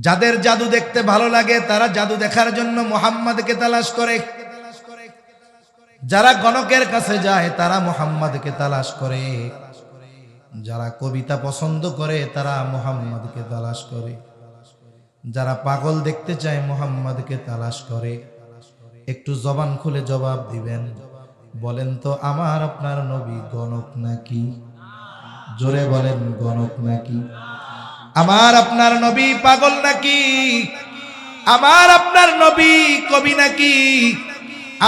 যাদের জাদু দেখতে ভালো লাগে তারা জাদু দেখার জন্য মুহাম্মদকে তালাশ করে, যারা গণকের কাছে যায় তারা মুহাম্মদকে তালাশ করে, যারা কবিতা পছন্দ করে তারা মুহাম্মদকে তালাশ করে, যারা পাগল দেখতে চায় মুহাম্মদকে তালাশ করে। একটু জবান খুলে জবাব দিবেন, বলেন তো আমার আপনার নবী গণক নাকি? জোরে বলেন, গণক নাকি? আমার আপনার নবী পাগল নাকি? আমার আপনার নবী কবি নাকি?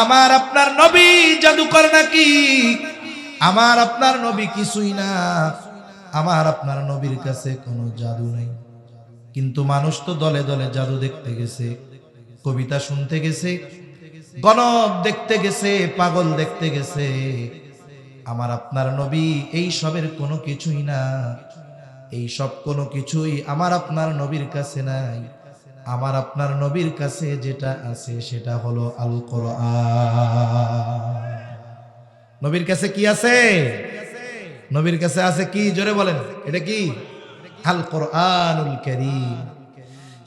আমার আপনার নবী জাদুকর নাকি? আমার আপনার নবী কিছুই না। আমার আপনার নবীর কাছে কোনো জাদু নেই। কিন্তু মানুষ তো দলে দলে জাদু দেখতে গেছে, কবিতা শুনতে গেছে, গণক দেখতে গেছে, পাগল দেখতে গেছে। আমার আপনার নবী এই সবের কোনো কিছুই না। এই সব কোনো কিছুই আমার আপনার নবীর কাছে নাই। আমার আপনার নবীর কাছে যেটা আছে সেটা হলো আল কোরআন। নবীর কাছে কি আছে? নবীর কাছে আছে কি? জোরে বলেন, এটা কি? আল কোরআনুল কারীম।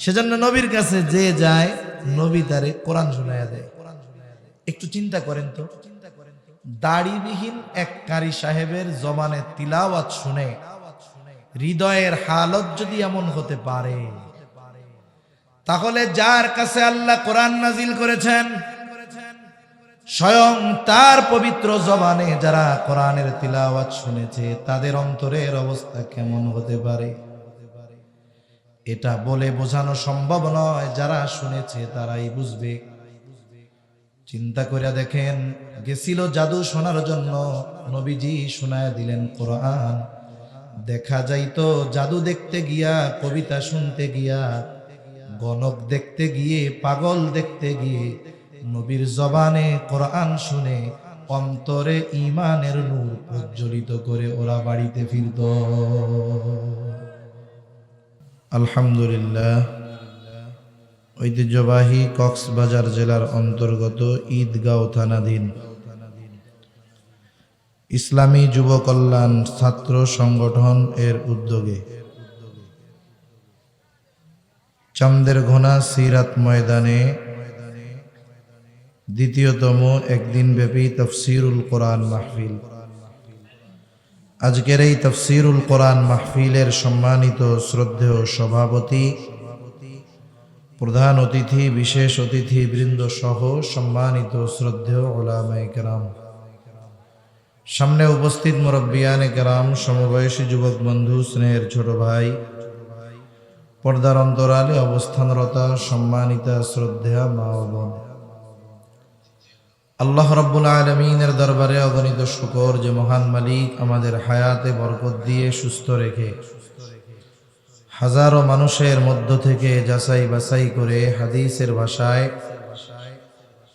সেজন্য নবীর কাছে যে যায় নবী তারে কোরআন শোনায়া দেয়। একটু চিন্তা করেন তো, দাড়িবিহীন এক কারি সাহেবের জবানে তিলাওয়াত শুনে হৃদয়ের হালত যদি এমন হতে পারে, তাহলে যার কাছে আল্লাহ কোরআন নাজিল করেছেন স্বয়ং তার পবিত্র জবানে যারা কোরআনের তিলাওয়াত শুনেছে তাদের অন্তরের অবস্থা কেমন হতে পারে এটা বলে বোঝানো সম্ভব নয়। যারা শুনেছে তারাই বুঝবে। চিন্তা করে দেখেন, গেছিল জাদু শোনার জন্য, নবীজি শোনায় দিলেন কোরআন। দেখা যাইতো জাদু দেখতে গিয়া, কবিতা শুনতে গিয়া, গণক দেখতে গিয়ে, পাগল দেখতে গিয়ে নবীর জবানে কোরআন শুনে অন্তরে ঈমানের নূর প্রজ্বলিত করে ওরা বাড়িতে ফিরত। আলহামদুলিল্লাহ, ঐতিহ্যবাহী কক্সবাজার জেলার অন্তর্গত ঈদগাঁও থানাধীন ইসলামী যুব কল্যাণ ছাত্র সংগঠন এর উদ্যোগে চান্দের ঘোনা সিরাত ময়দানে দ্বিতীয়তম একদিনব্যাপী তাফসীরুল কোরআন মাহফিল। আজকের এই তাফসীরুল কোরআন মাহফিলের সম্মানিত শ্রদ্ধেয় সভাপতি, প্রধান অতিথি, বিশেষ অতিথি বৃন্দ সহ সম্মানিত শ্রদ্ধেয় উলামায়ে কেরাম, সামনে উপস্থিত মুরব্বিয়ানে কেরাম, সমবয়সী যুবক বন্ধু, স্নেহের ছোট ভাই, পর্দার অন্তরালে অবস্থানরতা সম্মানিতা শ্রদ্ধেয়া মা ও বোন, আল্লাহ রাব্বুল আলামিনের দরবারে অগণিত শুকর যে মহান মালিক আমাদের হায়াতে বরকত দিয়ে সুস্থ রেখে হাজারো মানুষের মধ্য থেকে যাচাই বাছাই করে হাদিসের ভাষায়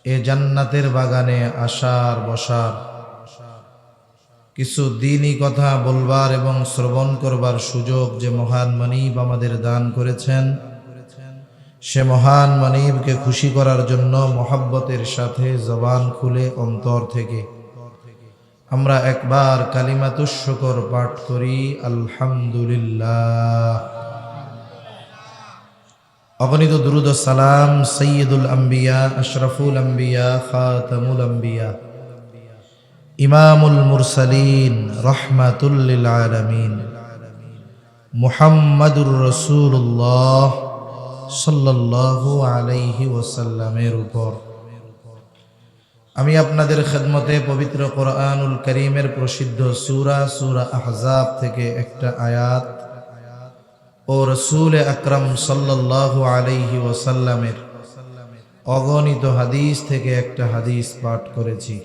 এ জান্নাতের বাগানে আসার বসার, কিছু দ্বীনি কথা বলবার এবং শ্রবণ করবার সুযোগ যে মহান মানিব আমাদের দান করেছেন, সে মহান মানিবকে খুশি করার জন্য মহব্বতের সাথে জবান খুলে অন্তর থেকে আমরা একবার কালিমাতুশ শুকর পাঠ করি, আলহামদুলিল্লাহ। অগণিত দুরূদ ও সালাম সাইয়্যিদুল আম্বিয়া, আশরাফুল আম্বিয়া, খাতামুল আম্বিয়া, ইমামুল মুরসালিন, রাহমাতুল লিল আলামিন, মুহাম্মাদুর রাসূলুল্লাহ সাল্লাল্লাহু আলাইহি ওয়াসাল্লামের উপর। আমি আপনাদের খেদমতে পবিত্র কোরআনুল কারীমের প্রসিদ্ধ সূরা আহজাব থেকে একটা আয়াত ও রাসূল আকরাম সাল্লাল্লাহু আলাইহি ওয়াসাল্লামের অগণিত হাদিস থেকে একটা হাদিস পাঠ করেছি।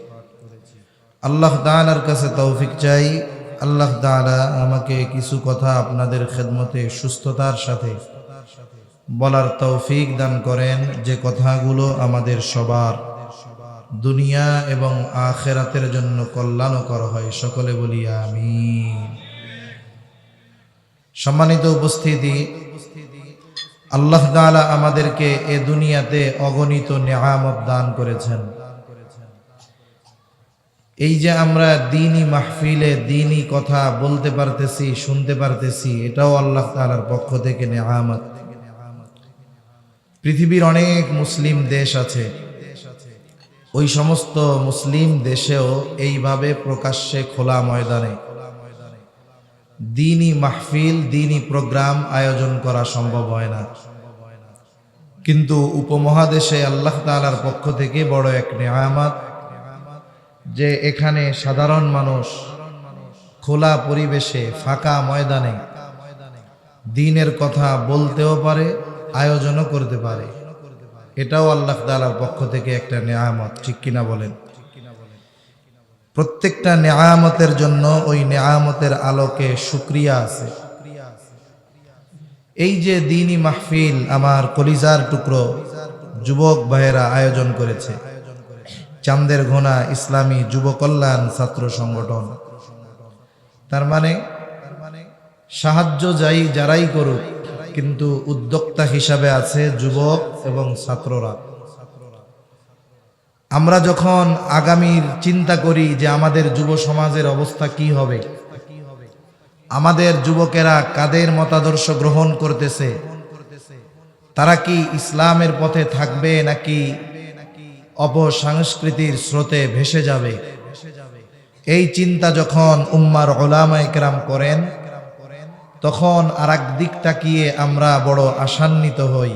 আল্লাহ তাআলার কাছে তৌফিক চাই, আল্লাহ তাআলা আমাকে কিছু কথা আপনাদের খেদমতে সুস্থতার সাথে বলার তৌফিক দান করেন, যে কথাগুলো আমাদের সবার দুনিয়া এবং আখিরাতের জন্য কল্যাণকর হয়। সকলে বলি আমিন। সম্মানিত উপস্থিতি, আল্লাহ তাআলা আমাদেরকে এ দুনিয়াতে অগণিত নেয়ামত দান করেছেন। এই যে আমরা দ্বীনি মাহফিলে দ্বীনি কথা বলতে পারতেছি, শুনতে পারতেছি, এটাও আল্লাহ তাআলার পক্ষ থেকে নেয়ামত। পৃথিবীর অনেক মুসলিম দেশ আছে, ওই সমস্ত মুসলিম দেশেও এইভাবে প্রকাশ্যে খোলা ময়দানে দ্বীনি মাহফিল, দ্বীনি প্রোগ্রাম আয়োজন করা সম্ভব হয় না। কিন্তু উপমহাদেশে আল্লাহ তাআলার পক্ষ থেকে বড় এক নেয়ামত যে এখানে সাধারণ মানুষ খোলা পরিবেশে ফাঁকা ময়দানে দ্বীনের কথা বলতেও পারে, আয়োজনও করতে পারে। এটাও আল্লাহ তাআলার পক্ষ থেকে একটা নেয়ামত, ঠিক কিনা বলেন? প্রত্যেকটা নেয়ামতের জন্য ওই নেয়ামতের আলোকে শুকরিয়া আছে। এই যে দ্বীনি মাহফিল আমার কলিজার টুকরো যুবক ভাইয়েরা আয়োজন করেছে, চান্দের ঘোনা ইসলামী যুব কল্যাণ ছাত্র সংগঠন, তার মানে সাহায্য যারাই করুক, কিন্তু উদ্যোক্তা হিসাবে আছে যুবক এবং ছাত্ররা। আমরা যখন আগামীর চিন্তা করি যে আমাদের যুব সমাজের অবস্থা কি হবে, আমাদের যুবকেরা কাদের মতাদর্শ গ্রহণ করতেছে, তারা কি ইসলামের পথে থাকবে নাকি অপসংস্কৃতির স্রোতে ভেসে যাবে, এই চিন্তা যখন উম্মার উলামায়ে কেরাম করেন, তখন আরেক দিক তাকিয়ে আমরা বড় আশান্বিত হই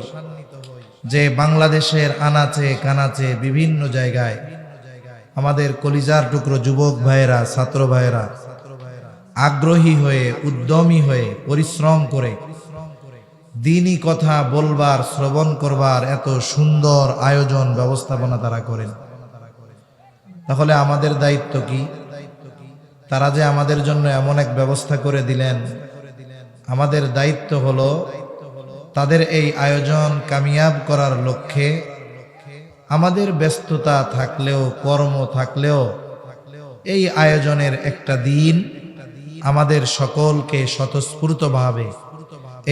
যে বাংলাদেশের আনাচে কানাচে বিভিন্ন জায়গায় আমাদের কলিজার টুকরো যুবক ভাইয়েরা, ছাত্র ভাইয়েরা আগ্রহী হয়ে, উদ্যমী হয়ে, পরিশ্রম করে দ্বীনি কথা বলবার, শ্রবণ করবার এত সুন্দর আয়োজন ব্যবস্থাপনা তারা করেন। তাহলে আমাদের দায়িত্ব কি? তারা যে আমাদের জন্য এমন এক ব্যবস্থা করে দিলেন, আমাদের দায়িত্ব হলো তাদের এই আয়োজন কামিয়াব করার লক্ষ্যে আমাদের ব্যস্ততা থাকলেও, কর্ম থাকলেও এই আয়োজনের একটা দিন আমাদের সকলকে স্বতঃস্ফূর্তভাবে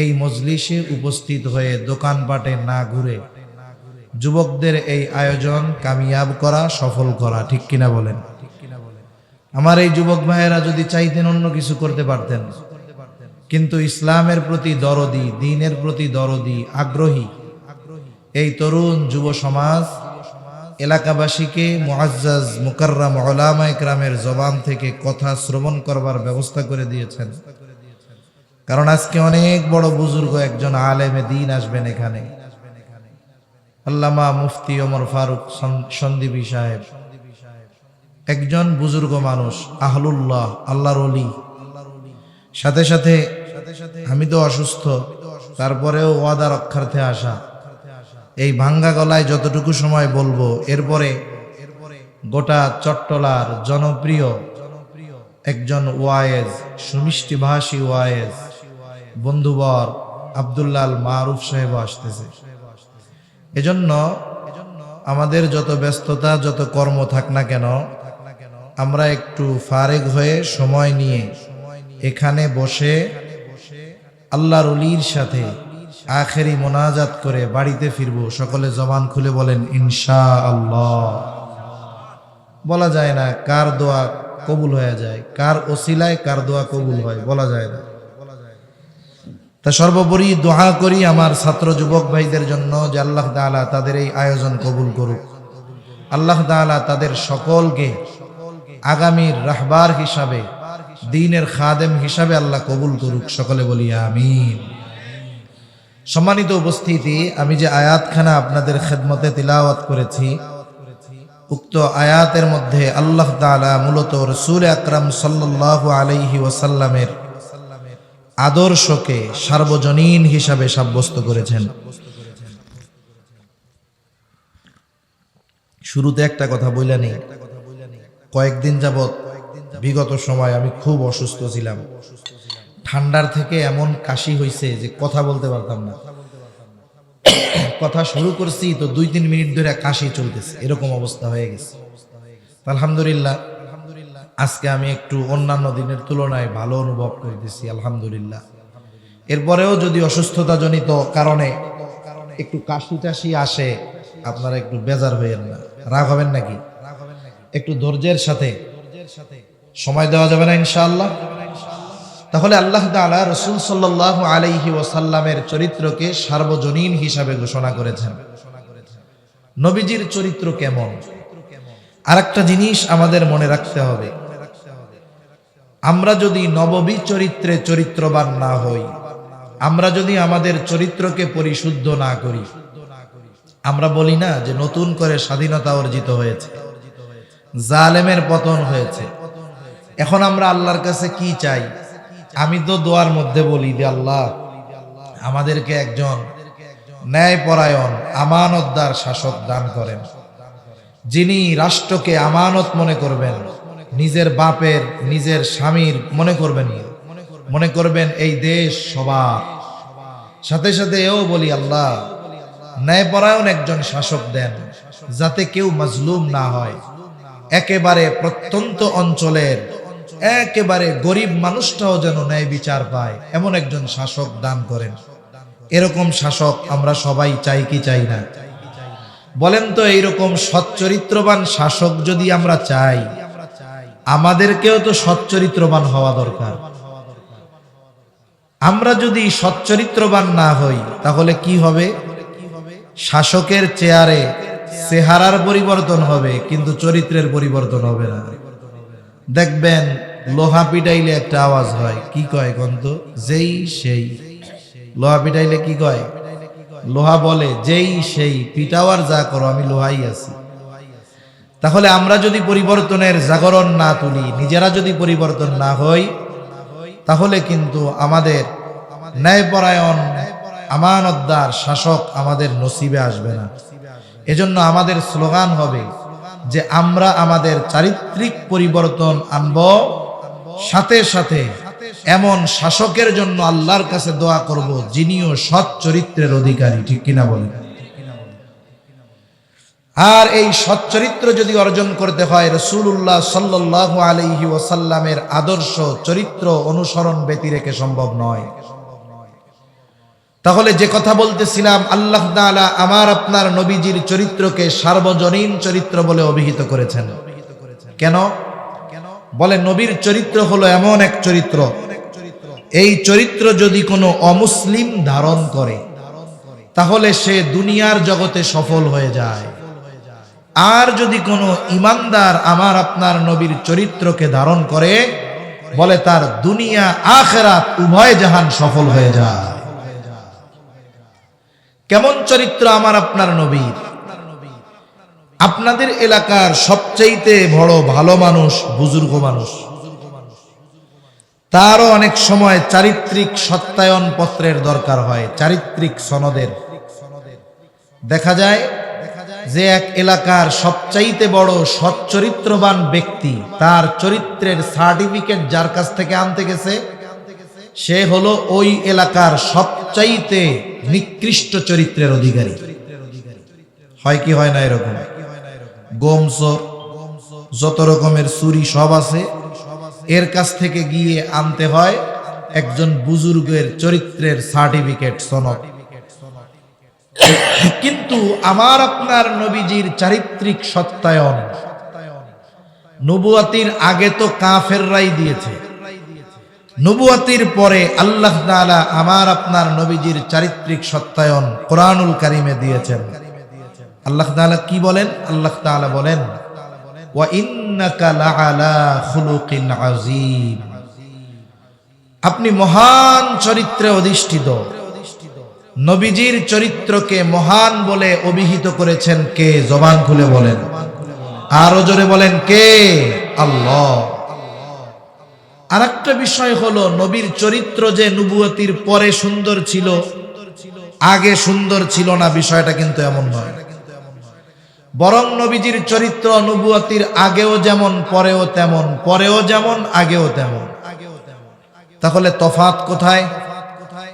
এই মজলিসে উপস্থিত হয়ে দোকানপাটে না ঘুরে যুবকদের এই আয়োজন কামিয়াব করা, সফল করা, ঠিক কিনা বলেন? আমার এই যুবক ভাইয়েরা যদি চাইতেন অন্য কিছু করতে পারতেন, কিন্তু ইসলামের প্রতি দরদি, দ্বীনের প্রতি দরদি, আগ্রহী এই তরুণ যুব সমাজ এলাকাবাসীকে মুআজ্জাজ মুকাররম উলামায়ে কেরামের জবান থেকে কথা শ্রবণ করবার ব্যবস্থা করে দিয়েছেন। কারণ আজকে অনেক বড় বুজুর্গ একজন আলেমে দ্বীন আসবেন এখানে, আল্লামা মুফতি ওমর ফারুক সন্দীপী সাহেব, একজন বুজুর্গ মানুষ, আহলুল্লাহ, আল্লাহর ওলি। সাথে সাথে আমি তো অসুস্থ, তারপরেও ওয়াদা রক্ষার্থে আসা, এই ভাঙ্গা গলায় যতটুকু সময় বলবো, এরপরে গোটা চট্টলার জনপ্রিয় একজন ওয়ায়েজ, সুমিষ্টিভাষী ওয়ায়েজ বন্ধুবর আব্দুল্লাহ আল মারুফ সাহেব আসতেছে। এজন্য আমাদের যত ব্যস্ততা, যত কর্ম থাক না কেন, আমরা একটু ফারেগ হয়ে সময় নিয়ে এখানে বসে আল্লাহর ওলির সাথে আখেরি মোনাজাত করে বাড়িতে ফিরবো। সকলে জবান খুলে বলেন ইনশাআল্লাহ। বলা যায় না কার দোয়া কবুল হয়ে যায়, কার ওসিলায় কার দোয়া কবুল হয়, বলা যায় না। তা সর্বোপরি দোয়া করি আমার ছাত্র যুবক ভাইদের জন্য যে আল্লাহ তাআলা তাদের এই আয়োজন কবুল করুক। আল্লাহ তাআলা তাদের সকলকে আগামীর রাহবার হিসাবে, দ্বীনের খাদেম হিসাবে আল্লাহ কবুল করুক। সকলে বলি আমিন। সম্মানিত উপস্থিতি, আমি যে আয়াতখানা আপনাদের খেদমতে তিলাওয়াত করেছি, উক্ত আয়াতের মধ্যে আল্লাহ তাআলা মূলত রাসূল আকরাম সাল্লাল্লাহু আলাইহি ওয়াসাল্লামের আদর্শকে সার্বজনীন হিসাবে সাব্যস্ত করেছেন। শুরুতে একটা কথা বইলা নেই, কয়েকদিন যাবত বিগত সময় আমি খুব অসুস্থ ছিলাম। ঠান্ডার থেকে এমন কাশি হয়েছে যে কথা বলতে পারতাম না। কথা শুরু করছি তো 2-3 মিনিট ধরে কাশি চলতেছে, এরকম অবস্থা হয়ে গেছে। আলহামদুলিল্লাহ, আজকে আমি একটু অন্যান্য দিনের তুলনায় ভালো অনুভব করতেছি, আলহামদুলিল্লাহ। এরপরেও যদি অসুস্থতা জনিত কারণে একটু কাশি টাশি আসে, আপনারা একটু বেজার হইয়েন না, রাগ হবেন নাকি? একটু ধৈর্যের সাথে সময় দেওয়া যাবে না ইনশাআল্লাহ? তাহলে আল্লাহ তাআলা রাসূল সাল্লাল্লাহু আলাইহি ওয়াসাল্লামের চরিত্রকে সার্বজনীন হিসাবে ঘোষণা করেছেন। নবীজির চরিত্র কেমন? আরেকটা জিনিস আমাদের মনে রাখতে হবে, আমরা যদি নববী চরিত্রে চরিত্রবান না হই, আমরা যদি আমাদের চরিত্রকে পরিশুদ্ধ না করি, আমরা বলি না যে নতুন করে স্বাধীনতা অর্জিত হয়েছে, জালেমের পতন হয়েছে, এখন আমরা আল্লাহর কাছে কি চাই? আমি তো দোয়ার মধ্যে বলি যে আল্লাহ আমাদেরকে একজন ন্যায়পরায়ণ আমানতদার শাসক দান করেন, যিনি রাষ্ট্রকে আমানত মনে করবেন, নিজের বাপের নিজের স্বামীর মনে করবেন এই দেশ সবার। সাথে সাথে এও বলি আল্লাহ ন্যায়পরায়ণ একজন শাসক দেন, যাতে কেউ মাজলুম না হয়, একেবারে প্রত্যন্ত অঞ্চলের একেবারে গরিব মানুষটাও যেন ন্যায় বিচার পায়, এমন একজন শাসক দান করেন। এরকম শাসক আমরা সবাই চাই কি চাই না? বলেন তো, এইরকম সচ্চরিত্রবান শাসক যদি আমরা চাই, আমাদেরকেও তো সচ্চরিত্রবান হওয়া দরকার। আমরা যদি সচ্চরিত্রবান না হই তাহলে কি হবে? শাসকের চেয়ারে চেহারার পরিবর্তন হবে, কিন্তু চরিত্রের পরিবর্তন হবে না। দেখবেন লোহা পিটাইলে একটা আওয়াজ হয়, কি কয় কন্ত? যেই সেই। লোহা পিটাইলে কি কয়? লোহা বলে যেই সেই, পিটাওয়ার যা করো, আমি লোহাই আছি। তাহলে আমরা যদি পরিবর্তনের জাগরণ না তুলি, নিজেরা যদি পরিবর্তন না হই, তাহলে কিন্তু আমাদের ন্যায়পরায়ণ আমানতদার শাসক আমাদের নসিবে আসবে না। এজন্য আমাদের স্লোগান হবে যে আমরা আমাদের চারিত্রিক পরিবর্তন আনব, সাথে সাথে এমন শাসকের জন্য আল্লাহর কাছে দোয়া করব যিনিও সৎ চরিত্রের অধিকারী। ঠিক কিনা বলেন? আর এই সৎ চরিত্র যদি অর্জন করতে হয়, রাসূলুল্লাহ সাল্লাল্লাহু আলাইহি ওয়াসাল্লামের আদর্শ চরিত্র অনুসরণ ব্যতি রেখে সম্ভব নয়। তাহলে যে কথা বলতেছিলাম, আল্লাহ তাআলা আমার আপনার নবীজির চরিত্রকে সার্বজনীন চরিত্র বলে অভিহিত করেছেন। কেন? বলে নবীর চরিত্র হলো এমন এক চরিত্র, এই চরিত্র যদি কোনো অমুসলিম ধারণ করে তাহলে সে দুনিয়ার জগতে সফল হয়ে যায়। আর যদি কোনো ইমানদার আমার আপনার নবীর চরিত্রকে ধারণ করে, বলে তার দুনিয়া আখিরাত উভয় জাহান সফল হয়ে যায়। কেমন চরিত্র আমার আপনার নবীর? আপনাদের এলাকার সবচাইতে বড় ভালো মানুষ, বুজুর্গ মানুষ, তারও অনেক সময় চারিত্রিক সত্যায়ন পত্রের দরকার হয়, চারিত্রিক সনদের। দেখা যায় যে এক এলাকার সবচাইতে বড় সচ্চরিত্রবান ব্যক্তি, তার চরিত্রের সার্টিফিকেট যার কাছ থেকে আনতে গেছে, সে হলো ওই এলাকার সবচাইতে নিকৃষ্ট চরিত্রের অধিকারী। হয় কি হয় না? এরকম গোমস যত রকমের চুরি সব আছে, এর কাছ থেকে গিয়ে আনতে হয় একজন বুজুর্গের চরিত্রের সার্টিফিকেট, সনদ। কিন্তু আমার আপনার নবীজির চারিত্রিক সত্যায়ন নবুয়াতির আগে তো কাফেররাই দিয়েছে, নবুয়াতির পরে আল্লাহ তাআলা আমার আপনার নবীজির চারিত্রিক সত্যায়ন কোরআনুল কারীমে দিয়েছেন। আল্লাহ তাআলা কি বলেন? আল্লাহ তাআলা বলেন, ওয়া ইন্নাকা লাআলা খুলুকিন আযীম। আপনি মহান চরিত্রে অধিষ্ঠিত। নবীজির চরিত্রকে মহান বলে অভিহিত করেছেন কে? জবান খুলে বলেন, আরো জোরে বলেন, কে? আল্লাহ। আরেকটা বিষয় হলো, নবীর চরিত্র যে নবুয়তির পরে সুন্দর ছিল, আগে সুন্দর ছিল না, বিষয়টা কিন্তু এমন নয়। বরং নবীজির চরিত্র নবুয়তির আগেও যেমন, পরেও তেমন, পরেও যেমন, আগেও তেমন। তাহলে তফাৎ কোথায়?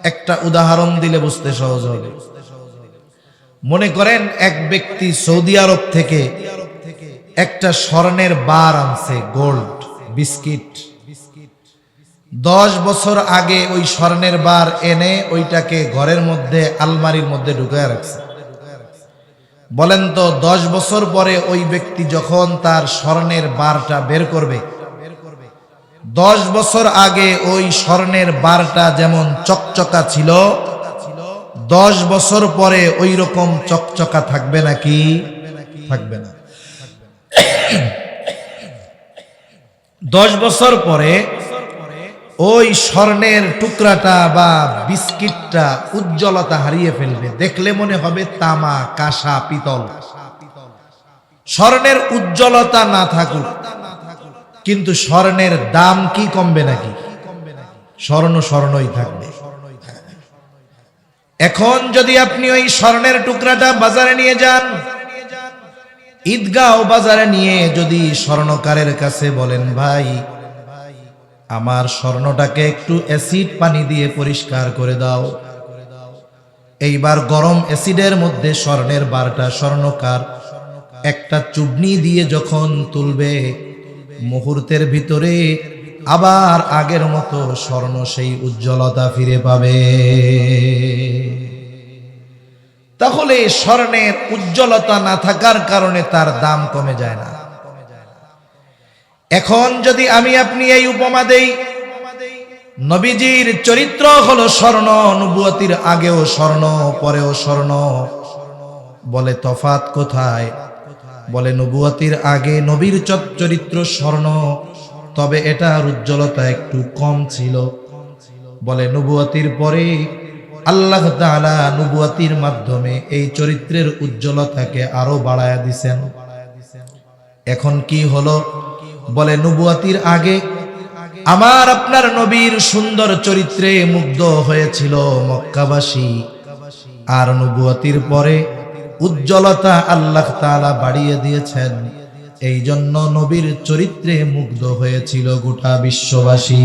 একটা উদাহরণ দিলে বুঝতে সহজ হবে। মনে করেন এক ব্যক্তি সৌদি আরব থেকে একটা স্বর্ণের বার আনছে, গোল্ড বিস্কিট। 10 বছর আগে ওই স্বর্ণের বার এনে ওইটাকে ঘরের মধ্যে আলমারির মধ্যে ঢুকায় রাখছে। বলেন তো 10 বছর পরে ওই ব্যক্তি যখন তার স্বর্ণের বারটা বের করবে, 10 বছর আগে ওই স্বর্ণের বারটা যেমন চকচকা ছিল, 10 বছর পরে ওই রকম চকচকা থাকবে নাকি? থাকবে না। 10 বছর পরে ওই স্বর্ণের টুকরাটা বা বিস্কিটটা উজ্জ্বলতা হারিয়ে ফেলবে, দেখলে মনে হবে তামা, কাঁসা, পিতল। স্বর্ণের উজ্জ্বলতা না থাকুক, কিন্তু স্বর্ণের দাম কি কমবে নাকি? স্বর্ণ স্বর্ণই থাকবে। এখন যদি আপনি ওই স্বর্ণের টুকরাটা বাজারে নিয়ে যান, ঈদগাঁও বাজারে নিয়ে যদি স্বর্ণকারের কাছে বলেন, ভাই আমার স্বর্ণটাকে একটু অ্যাসিড পানি দিয়ে পরিষ্কার করে দাও, এইবার গরম অ্যাসিডের মধ্যে স্বর্ণের বারটা স্বর্ণকার একটা চুবনি দিয়ে যখন তুলবে, মুহূর্তের ভিতরে আবার আগের মতো স্বর্ণ সেই উজ্জ্বলতা ফিরে পাবে। তাহলে স্বর্ণের উজ্জ্বলতা না থাকার কারণে তার দাম কমে যায় না। এখন যদি আমি আপনি এই উপমা দেই, নবীজির চরিত্র হলো স্বর্ণ, নবুয়তির আগেও স্বর্ণ, পরেও স্বর্ণ। বলে তফাৎ কোথায়? বলে নবুয়তির আগে নবীর চরিত্র স্বর্ণ, তবে এটার উজ্জ্বলতা একটু কম ছিল। বলে নবুয়তির পরে আল্লাহ তাআলা নবুয়তির মাধ্যমে এই চরিত্রের উজ্জ্বলতাকে আরো বাড়ায়া দিছেন। এখন কি হলো? বলে নবুয়তির আগে আমার আপনার নবীর সুন্দর চরিত্রে মুগ্ধ হয়েছিল মক্কাবাসী, আর নবুয়তির পরে উজ্জ্বলতা আল্লাহ তাআলা বাড়িয়ে দিয়েছেন, এই জন্য নবীর চরিত্রে মুগ্ধ হয়েছিল গোটা বিশ্ববাসী।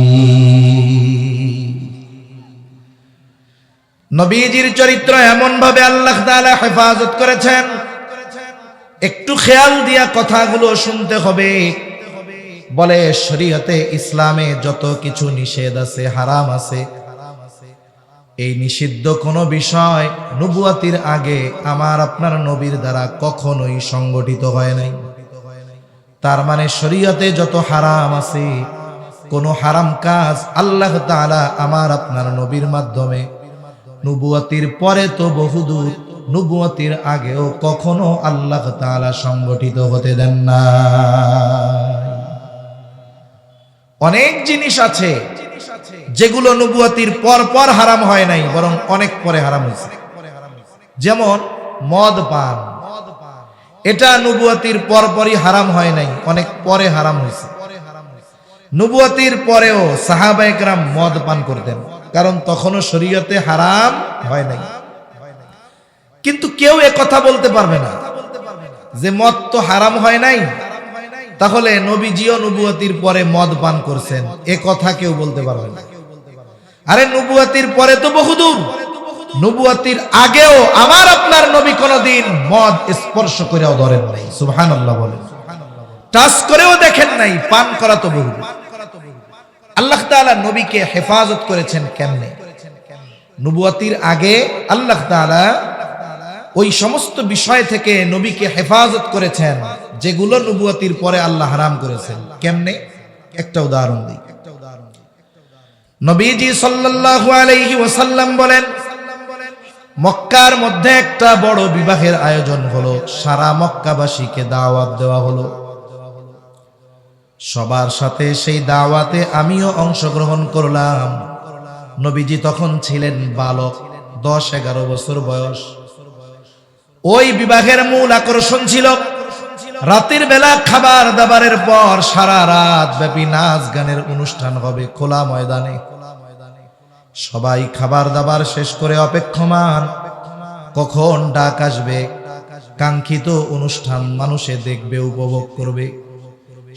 নবীজির চরিত্র এমন ভাবে আল্লাহ তাআলা হেফাজত করেছেন, একটু খেয়াল দিয়া কথাগুলো শুনতে হবে। বলে শরীয়তে ইসলামে যত কিছু নিষেধ আছে, হারাম আছে, এই নিষিদ্ধ কোনো বিষয় নবুয়তির আগে আমার আপনার নবীর দ্বারা কখনোই সংগঠিত হয় নাই। তার মানে শরীয়তে যত হারাম আছে, কোন হারাম কাজ আল্লাহ তাআলা আমার আপনার নবীর মাধ্যমে, নবুয়তির পরে তো বহুদূর, নবুয়তির আগেও কখনো আল্লাহ তাআলা সংগঠিত হতে দেন না। অনেক জিনিস আছে যেগুলো নবুয়তির পর পর হারাম হয় নাই, বরং অনেক পরে হারাম হয়েছে। যেমন মদ পান, এটা নবুয়তির পরপরই হারাম হয় নাই, অনেক পরে হারাম হয়েছে। নবুয়তির পরেও সাহাবায়ে কেরাম মদ পান করতেন, কারণ তখনও শরীয়তে হারাম হয় নাই। কিন্তু কেউ কথা বলতে পারবে না যে মদ তো হারাম হয় নাই, তাহলে নবীজিও নবুয়তির পরে মদ পান করছেন, কথা কেউ বলতে পারবে না। আরে নবুয়তির পরে তো বহুদূর, নবুয়তির আগেও আমার আপনার নবী কোনদিন মদ স্পর্শ করেও ধরেন নাই, সুবহানাল্লাহ বলেন, টাচ করেও দেখেন নাই, পান করা তো বহুদূর। আল্লাহ তাআলা নবীকে হেফাজত করেছেন কেমনে? নবুয়তির আগে আল্লাহ তাআলা ওই সমস্ত বিষয় থেকে নবীকে হেফাজত করেছেন যেগুলো নবুয়তির পরে আল্লাহ হারাম করেছেন। কেমনে? একটা উদাহরণ দিই। নবীজি সাল্লাল্লাহু আলাইহি ওয়াসাল্লাম বলেন, মক্কার মধ্যে একটা বড় বিবাহের আয়োজন হলো, সারা মক্কাবাসীকে দাওয়াত দেওয়া হলো। সবার সাথে সেই দাওয়াতে আমিও অংশগ্রহণ করলাম। নবীজি তখন ছিলেন বালক, 10-11 বছর বয়স। ওই বিবাহের মূল আকর্ষণ ছিল রাতের বেলা খাবার দাবারের পর সারা রাত ব্যাপী নাচ গানের অনুষ্ঠান হবে খোলা ময়দানে। সবাই খাবার দাবার শেষ করে অপেক্ষমান, কখন ডাক আসবে, কাঙ্ক্ষিত অনুষ্ঠান মানুষে দেখবে, উপভোগ করবে।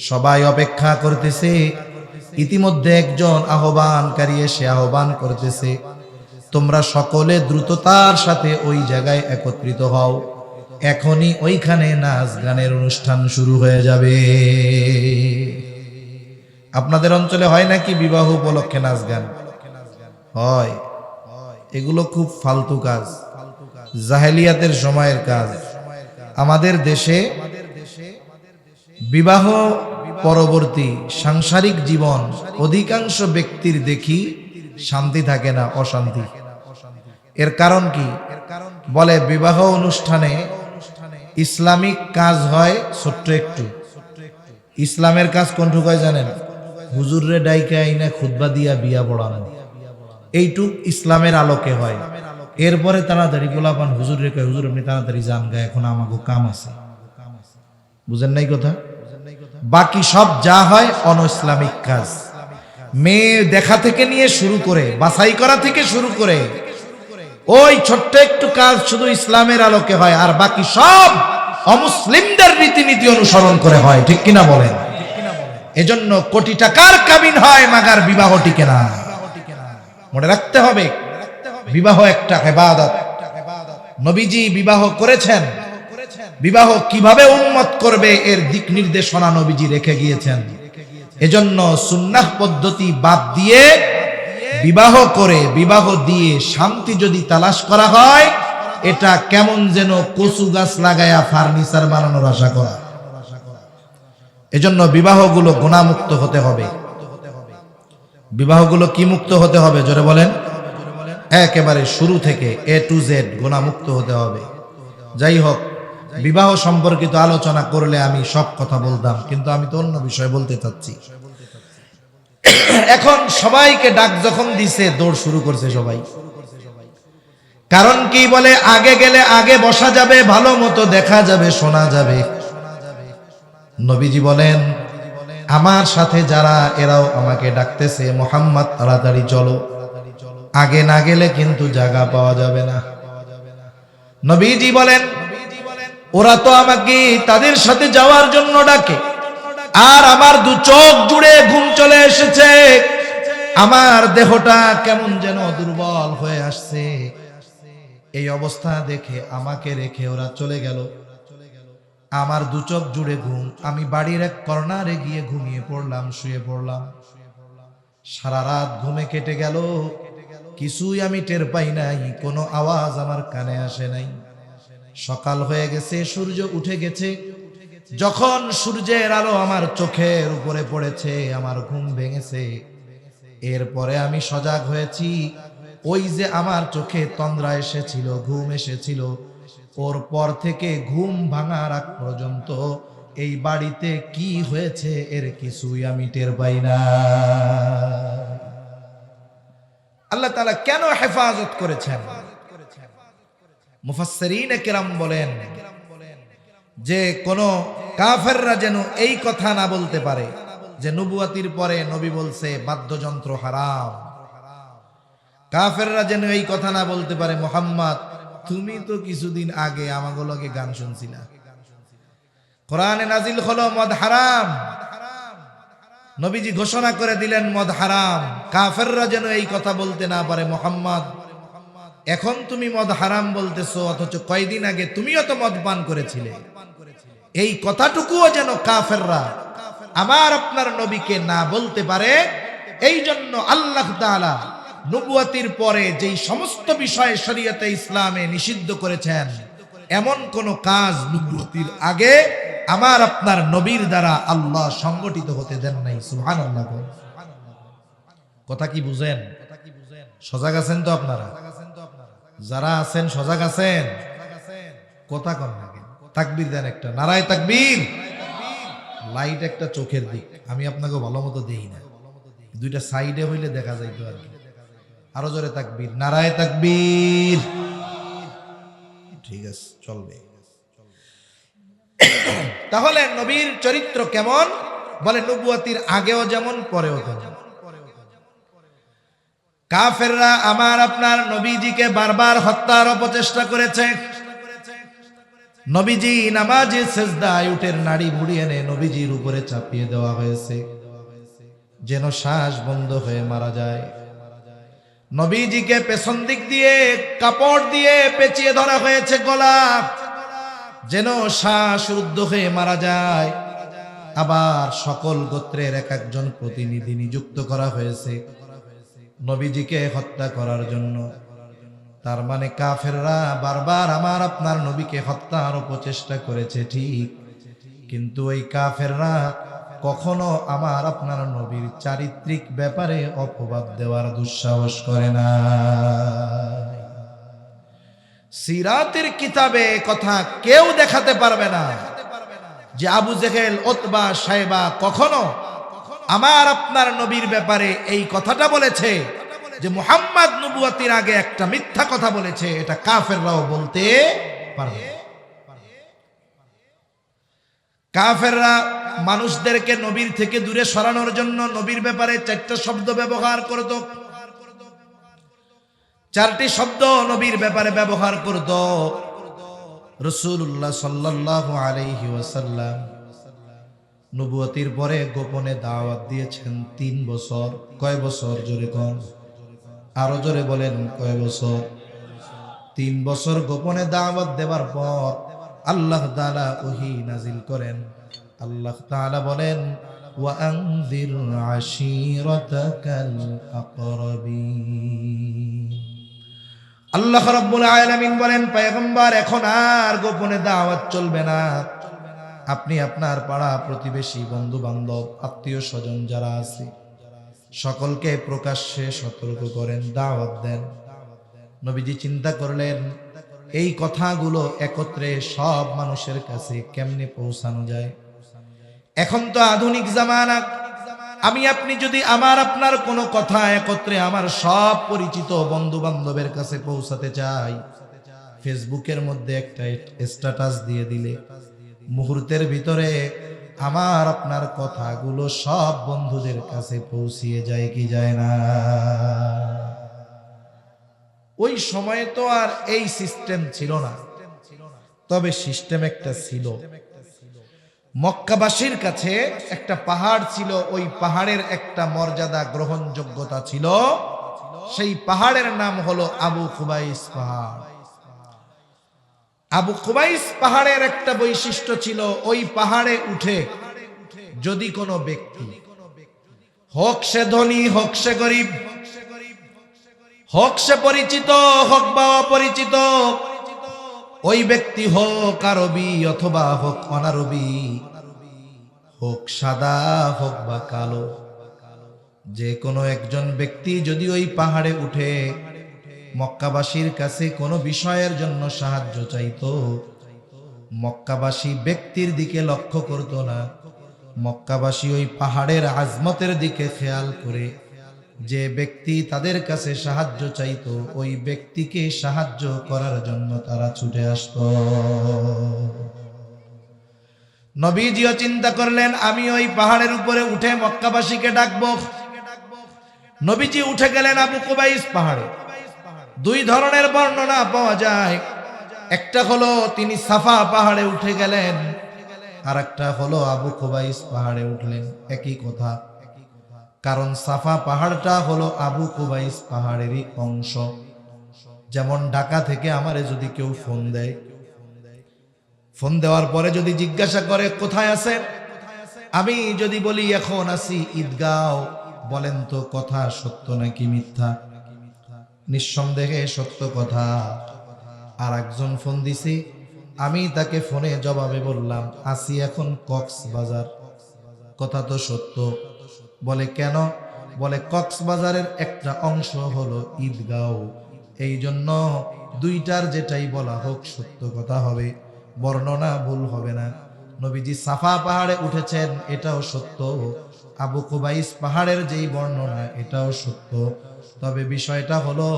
সবাই অপেক্ষা করতেছে। ইতিমধ্যে একজন আহ্বানকারী এসে আহ্বান করতেছে, তোমরা সকলে দ্রুততার সাথে ওই জায়গায় একত্রিত হও, এখনই ওইখানে নাচ গানের অনুষ্ঠান শুরু হয়ে যাবে। আপনাদের অঞ্চলে হয় নাকি বিবাহ উপলক্ষে নাচ গান? হয়। এগুলো খুব ফালতু কাজ, জাহেলিয়াতের সময়ের কাজ। আমাদের দেশে বিবাহ পরবর্তী সাংসারিক জীবন অধিকাংশ ব্যক্তির দেখি শান্তি থাকে না, অশান্তি। এর কারণ কি? বলে বিবাহ অনুষ্ঠানে ইসলামিক কাজ হয় ছোট্ট একটু। ইসলামের কাজ কোনটুকু হয় জানেন? হুজুররে ডাইকা আইনা খুতবা দিয়া বিয়া পড়ানো, এইটুক ইসলামের আলোকে হয়। এরপরে তাড়াতাড়ি গোলাপান হুজুর রে কয়, হুজুর আপনি তাড়াতাড়ি যান গা, এখন আমাকে কাম আছে। বুঝেন নাই কথা? বাকি সব যা হয় অন ইসলামিক কাজ। মেয়ে দেখা থেকে নিয়ে শুরু করে, বাছাই করা থেকে শুরু করে, ওই ছোট্ট একটু কাজ শুধু ইসলামের আলোকে হয়, আর বাকি সব অমুসলিমদের রীতিনীতি অনুসরণ করে হয়। ঠিক কিনা বলেন? এজন্য কোটি টাকার কাবিন হয়, মাগার বিবাহ টিকে না। মনে রাখতে হবে, বিবাহ একটা ইবাদত। নবীজি বিবাহ করেছেন, বিবাহ কিভাবে উন্মত করবে এর দিক নির্দেশনা নবীজি রেখে গিয়েছেন। এজন্য সুন্নাহ পদ্ধতি বাদ দিয়ে বিবাহ করে, বিবাহ দিয়ে শান্তি যদি তালাশ করা হয়, এটা কেমন যেন কচু গাছ লাগায়া ফার্নিচার বানানোর আশা করা। এজন্য বিবাহগুলো গুনাহমুক্ত হতে হবে। বিবাহগুলো কি মুক্ত হতে হবে? জোরে বলেন। একেবারে শুরু থেকে A to Z গুনাহমুক্ত হতে হবে। যাই হোক, বিবাহ সম্পর্কিত আলোচনা করলে আমি সব কথা বলতাম, কিন্তু আমি তো অন্য বিষয় বলতে চাচ্ছি। এখন সবাইকে ডাক যখন দিছে, দৌড় শুরু করছে সবাই। কারণ কি? বলে আগে গেলে আগে বসা যাবে, ভালো মতো দেখা যাবে, শোনা যাবে। নবীজি বলেন, আমার সাথে যারা, এরাও আমাকে ডাকতেছে, মুহাম্মদ তাড়াতাড়ি চলো, আগে না গেলে কিন্তু জায়গা পাওয়া যাবে না। নবীজি বলেন, ওরা তো আমাকে তাদের সাথে যাওয়ার জন্য ডাকে, আর আমার দু চোখ জুড়ে ঘুম চলে এসেছে, আমার দেহটা কেমন যেন দুর্বল হয়ে আসছে। এই অবস্থা দেখে আমাকে রেখে ওরা চলে গেল। আমার দু চোখ জুড়ে ঘুম, আমি বাড়ির এক কর্নারে গিয়ে ঘুমিয়ে পড়লাম, শুয়ে পড়লাম। সারা রাত ঘুমে কেটে গেল, কিছুই আমি টের পাই নাই, কোনো আওয়াজ আমার কানে আসে নাই। সকাল হয়ে গেছে, সূর্য উঠে গেছে। যখন সূর্যের আলো আমার চোখের উপরে পড়েছে, আমার ঘুম ভেঙেছে। এরপরে আমি সজাগ হয়েছি, ওই যে আমার চোখে তন্দ্রা এসেছিল, ঘুম এসেছিল, ওর পর থেকে ঘুম ভাঙার আগ পর্যন্ত এই বাড়িতে কি হয়েছে এর কিছুই আমি টের পাই না। আল্লাহ তাআলা কেন হেফাজত করেছেন? মুফাসসিরিনে কেরাম বলেন যে কোন কাফেররা যেন এই কথা না বলতে পারে যে নবুয়াতির পরে নবী বলছে বাদ্যযন্ত্র হারাম। কাফেররা যেন এই কথা না বলতে পারে, মুহাম্মদ তুমি তো কিছুদিন আগে আমাগুলোকে গান শুনছিলা, কোরআনে নাজিল হলো মদ হারাম, নবীজি ঘোষণা করে দিলেন মদ হারাম। কাফেররা যেন এই কথা বলতে না পারে, মুহাম্মদ এখন তুমি মদ হারাম বলতেছো, অথচ কয়দিন আগে তুমিও তো মদ পান করেছিলে। এই কথাটুকুও যেন কাফেররা আমার আপনার নবীকে না বলতে পারে। এই জন্য আল্লাহ তাআলা নবুয়াতির পরে যেই সমস্ত বিষয় শরীয়তে ইসলামে নিষিদ্ধ করেছেন, এমন কোন কাজ নবুয়াতির আগে আমার আপনার নবীর দ্বারা আল্লাহ সংগঠিত হতে দেন নাই। সুবহানাল্লাহ। কথা কি বুঝেন? সজাগ আছেন তো আপনারা? যারা আছেন সজাগ আছেন? কথা কন না কেন? তাকবীর দেন একটা, নারায়ে তাকবীর। লাইট একটা চোখের দিক, আমি আপনাকে ভালো মতো দেই না, দুইটা সাইডে হইলে দেখা যাইতো আর কি। আরো জোরে তাকবীর, নারায়ে তাকবীর। ঠিক আছে, চলবে। তাহলে নবীর চরিত্র কেমন? বলে নবুয়াতির আগেও যেমন, পরেও তেমন। কাফেররা আমার আপনার নবীজিকে বারবার হত্যার অপচেষ্টা করেছে। নবীজি নামাজে সেজদায় উটের নাড়ি ভুড়ি এনে নবীজির উপরে চাপিয়ে দেওয়া হয়েছে, যেন শ্বাস বন্ধ হয়ে মারা যায়। নবীজিকে পেছন দিক দিয়ে কাপড় দিয়ে পেঁচিয়ে ধরা হয়েছে গলা, যেন শ্বাস রুদ্ধ হয়ে মারা যায়। আবার সকল গোত্রের এক একজন প্রতিনিধি নিযুক্ত করা হয়েছে নবীজিকে হত্যা করার জন্য। তার মানে কাফেররা বারবার আমার আপনার নবীকে হত্যার প্রচেষ্টা করেছে, ঠিক, কিন্তু ওই কাফেররা কখনো আমার আপনার নবীর চারিত্রিক ব্যাপারে অপবাদ দেওয়ার দুঃসাহস করে না। সিরাতের কিতাবে কথা কেউ দেখাতে পারবে না যে আবু জেহেল, উতবা, সাইবা কখনো আমার আপনার নবীর ব্যাপারে এই কথাটা বলেছে যে মুহাম্মদ নবুয়তির আগে একটা মিথ্যা কথা বলেছে। এটা কাফেররাও বলতে পারবে। কাফেররা মানুষদেরকে নবীর থেকে দূরে সরানোর জন্য নবীর ব্যাপারে 4টা শব্দ ব্যবহার করত। 4টি শব্দ নবীর ব্যাপারে ব্যবহার করত। রাসূলুল্লাহ সাল্লাল্লাহু আলাইহি ওয়াসাল্লাম নবুয়তির পরে গোপনে দাওয়াত দিয়েছেন 3 বছর। কয় বছর? জোরে কোন, আরো জোরে বলেন, কয় বছর? 3 বছর গোপনে দাওয়াত দেওয়ার পর আল্লাহ তাআলা ওহী নাজিল করেন। আল্লাহ তাআলা বলেন, ওয়া আনযির আশীরাতাকাল আকরাবিন। আল্লাহ রাব্বুল আলামিন বলেন, পয়গম্বর এখন আর গোপনে দাওয়াত চলবে না। আপনি আপনার পাড়া প্রতিবেশী, বন্ধু বান্ধব, আত্মীয় স্বজন যারা আছে সকলকে প্রকাশ্যে সতর্ক করেন, দাওয়াত দেন। নবীজি চিন্তা করলেন এই কথাগুলো একত্রে সব মানুষের কাছে কেমনে পৌঁছানো যায়। এখন তো আধুনিক জামানা। আমি আপনি যদি আমার আপনার কোনো কথা একত্রে আমার সব পরিচিত বন্ধু বান্ধবের কাছে পৌঁছাতে চাই, ফেসবুকের মধ্যে একটা স্ট্যাটাস দিয়ে দিলে মুহূর্তের ভিতরে আমার আপনার কথাগুলো সব বন্ধুদের কাছে পৌঁছিয়ে যায় কি যায় না? ওই সময়ে তো আর এই সিস্টেম ছিল না, তবে সিস্টেম একটা ছিল। মক্কাবাসীর কাছে একটা পাহাড় ছিল, ওই পাহাড়ের একটা মর্যাদা, গ্রহণযোগ্যতা ছিল। সেই পাহাড়ের নাম হলো আবু কুবাইস পাহাড়। আবু কুবাইস পাহাড়ের একটা বৈশিষ্ট্য ছিল, ওই পাহাড়ে উঠে যদি কোনো ব্যক্তি, হোক সে ধনী, হোক সে গরিব, হোক সে পরিচিত, হোক বা অপরিচিত, ওই ব্যক্তি হোক আরবি অথবা হোক অনারবি, হোক সাদা হোক বা কালো, যে কোনো একজন ব্যক্তি যদি ওই পাহাড়ে উঠে মক্কাবাসীর কাছে কোনো বিষয়ের জন্য সাহায্য চাইতো, মক্কাবাসী ব্যক্তির দিকে লক্ষ্য করত না। মক্কাবাসী ওই পাহাড়ের আজমতের দিকে খেয়াল করে যে ব্যক্তি তাদের কাছে সাহায্য চাইতো, ওই ব্যক্তিকে সাহায্য করার জন্য তারা ছুটে আসত। নবীজিও চিন্তা করলেন আমি ওই পাহাড়ের উপরে উঠে মক্কাবাসীকে ডাকবো। নবীজি উঠে গেলেন আবু কুবাইস পাহাড়ে। 2 ধরনের বর্ণনা পাওয়া যায়। একটা হলো তিনি সাফা পাহাড়ে উঠে গেলেন, আর একটা হলো আবু কুবাইস পাহাড়ে উঠলেন। একই কথা, কারণ সাফা পাহাড়টা হলো আবু কুবাইস পাহাড়েরই অংশ। যেমন ঢাকা থেকে আমারে যদি কেউ ফোন দেয়, ফোন দেওয়ার পরে যদি জিজ্ঞাসা করে কোথায় আছেন, আমি যদি বলি এখন আছি ঈদগাঁও, বলেন তো কথা সত্য নাকি মিথ্যা? নিঃসন্দেহে সত্য কথা। আর একজন ফোন দিছে, আমি তাকে ফোনে জবাবে বললাম আছি এখন কক্সবাজার, কথা তো সত্য। বলে কেন? বলে কক্সবাজারের একটা অংশ হলো ঈদগাঁও, এই জন্য 2টার যেটাই বলা হোক সত্য কথা হবে, বর্ণনা ভুল হবে না। নবীজি সাফা পাহাড়ে উঠেছেন এটাও সত্য, আবু কুবাইস পাহাড়ের যেই বর্ণনা এটাও সত্য। তবে বিষয়টা হলো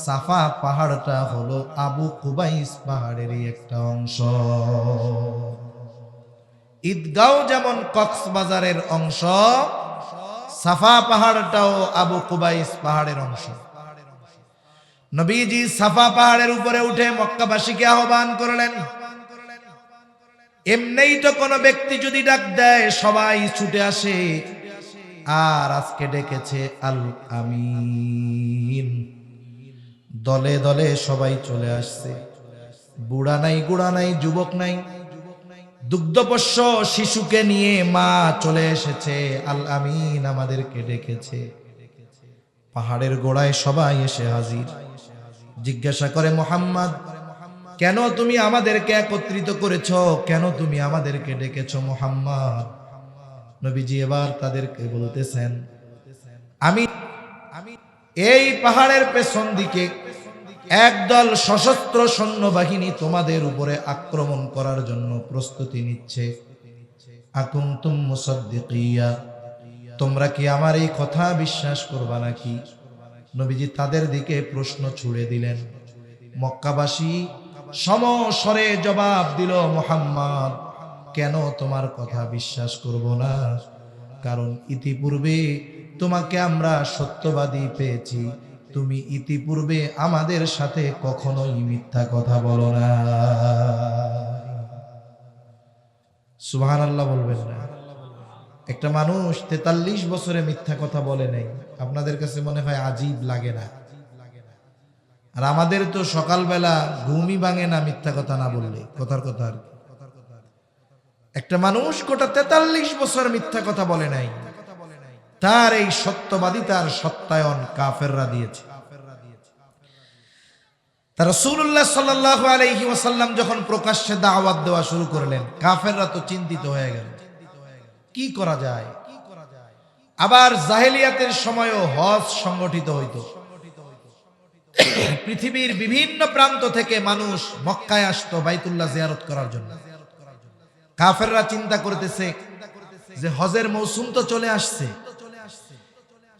সাফা পাহাড়টা হলো আবু কুবাইস পাহাড়েরই একটা অংশ। ঈদগাঁও যেমন কক্সবাজারের অংশ, সাফা পাহাড়টাও আবু কুবাইস পাহাড়ের অংশ। নবীজি সাফা পাহাড়ের উপরে উঠে মক্কাবাসীকে আহ্বান করলেন। এমনিই তো কোনো ব্যক্তি যদি ডাক দেয় সবাই ছুটে আসে, আর আজকে ডেকেছে আল আমিন, দলে দলে সবাই চলে আসছে। বুড়া নাই, গুড়া নাই, যুবক নাই, দুগ্ধপোষ্য শিশুকে নিয়ে মা চলে এসেছে। আল আমিন আমাদেরকে ডেকেছে। পাহাড়ের গোড়ায় সবাই এসে হাজির। জিজ্ঞাসা করে মুহাম্মদ, কেন তুমি আমাদেরকে একত্রিত করেছো? কেন তুমি আমাদেরকে ডেকেছো মুহাম্মদ? নবীজি এবার তাদেরকে বলতেছেন, আমি এই পাহাড়ের পেছন দিকে একদল সশস্ত্র সৈন্যবাহিনী তোমাদের উপরে আক্রমণ করার জন্য প্রস্তুতি নিচ্ছে। আকুনতুম মুসাদ্দিকিয়া, তোমরা কি আমার এই কথা বিশ্বাস করবা নাকি? নবীজি তাদের দিকে প্রশ্ন ছুড়ে দিলেন। মক্কাবাসী সমস্বরে জবাব দিল, মুহাম্মদ, কেন তোমার কথা বিশ্বাস করব না? কারণ ইতিপূর্বে তোমাকে আমরা সত্যবাদী পেয়েছি, তুমি ইতিপূর্বে আমাদের সাথে কখনোই মিথ্যা কথা বলো না। সুবহানাল্লাহ বলবেন না? একটা মানুষ 43 বছরে মিথ্যা কথা বলে নাই, আপনাদের কাছে মনে হয় আজীব লাগে না? আর আমাদের তো সকালবেলা ঘুমই ভাঙে না মিথ্যা কথা না বললে, কথার কথা আর কি। একটা মানুষ গোটা 43 বছর মিথ্যা কথা বলে নাই, তার এই সত্যবাদিতার সত্যায়ন কাফেররা দিয়েছে। তার রাসূলুল্লাহ সাল্লাল্লাহু আলাইহি ওয়াসাল্লাম যখন প্রকাশ্যে দাওয়াত দেওয়া শুরু করলেন, কাফেররা তো চিন্তিত হয়ে গেল, কি করা যায়। আবার জাহেলিয়াতের সময়ও হজ সংগঠিত হইতো। পৃথিবীর বিভিন্ন প্রান্ত থেকে মানুষ মক্কায় আসতো বাইতুল্লাহ জিয়ারত করার জন্য। কাফেররা চিন্তা করতেছে যে হজের মৌসুম তো চলে আসছে,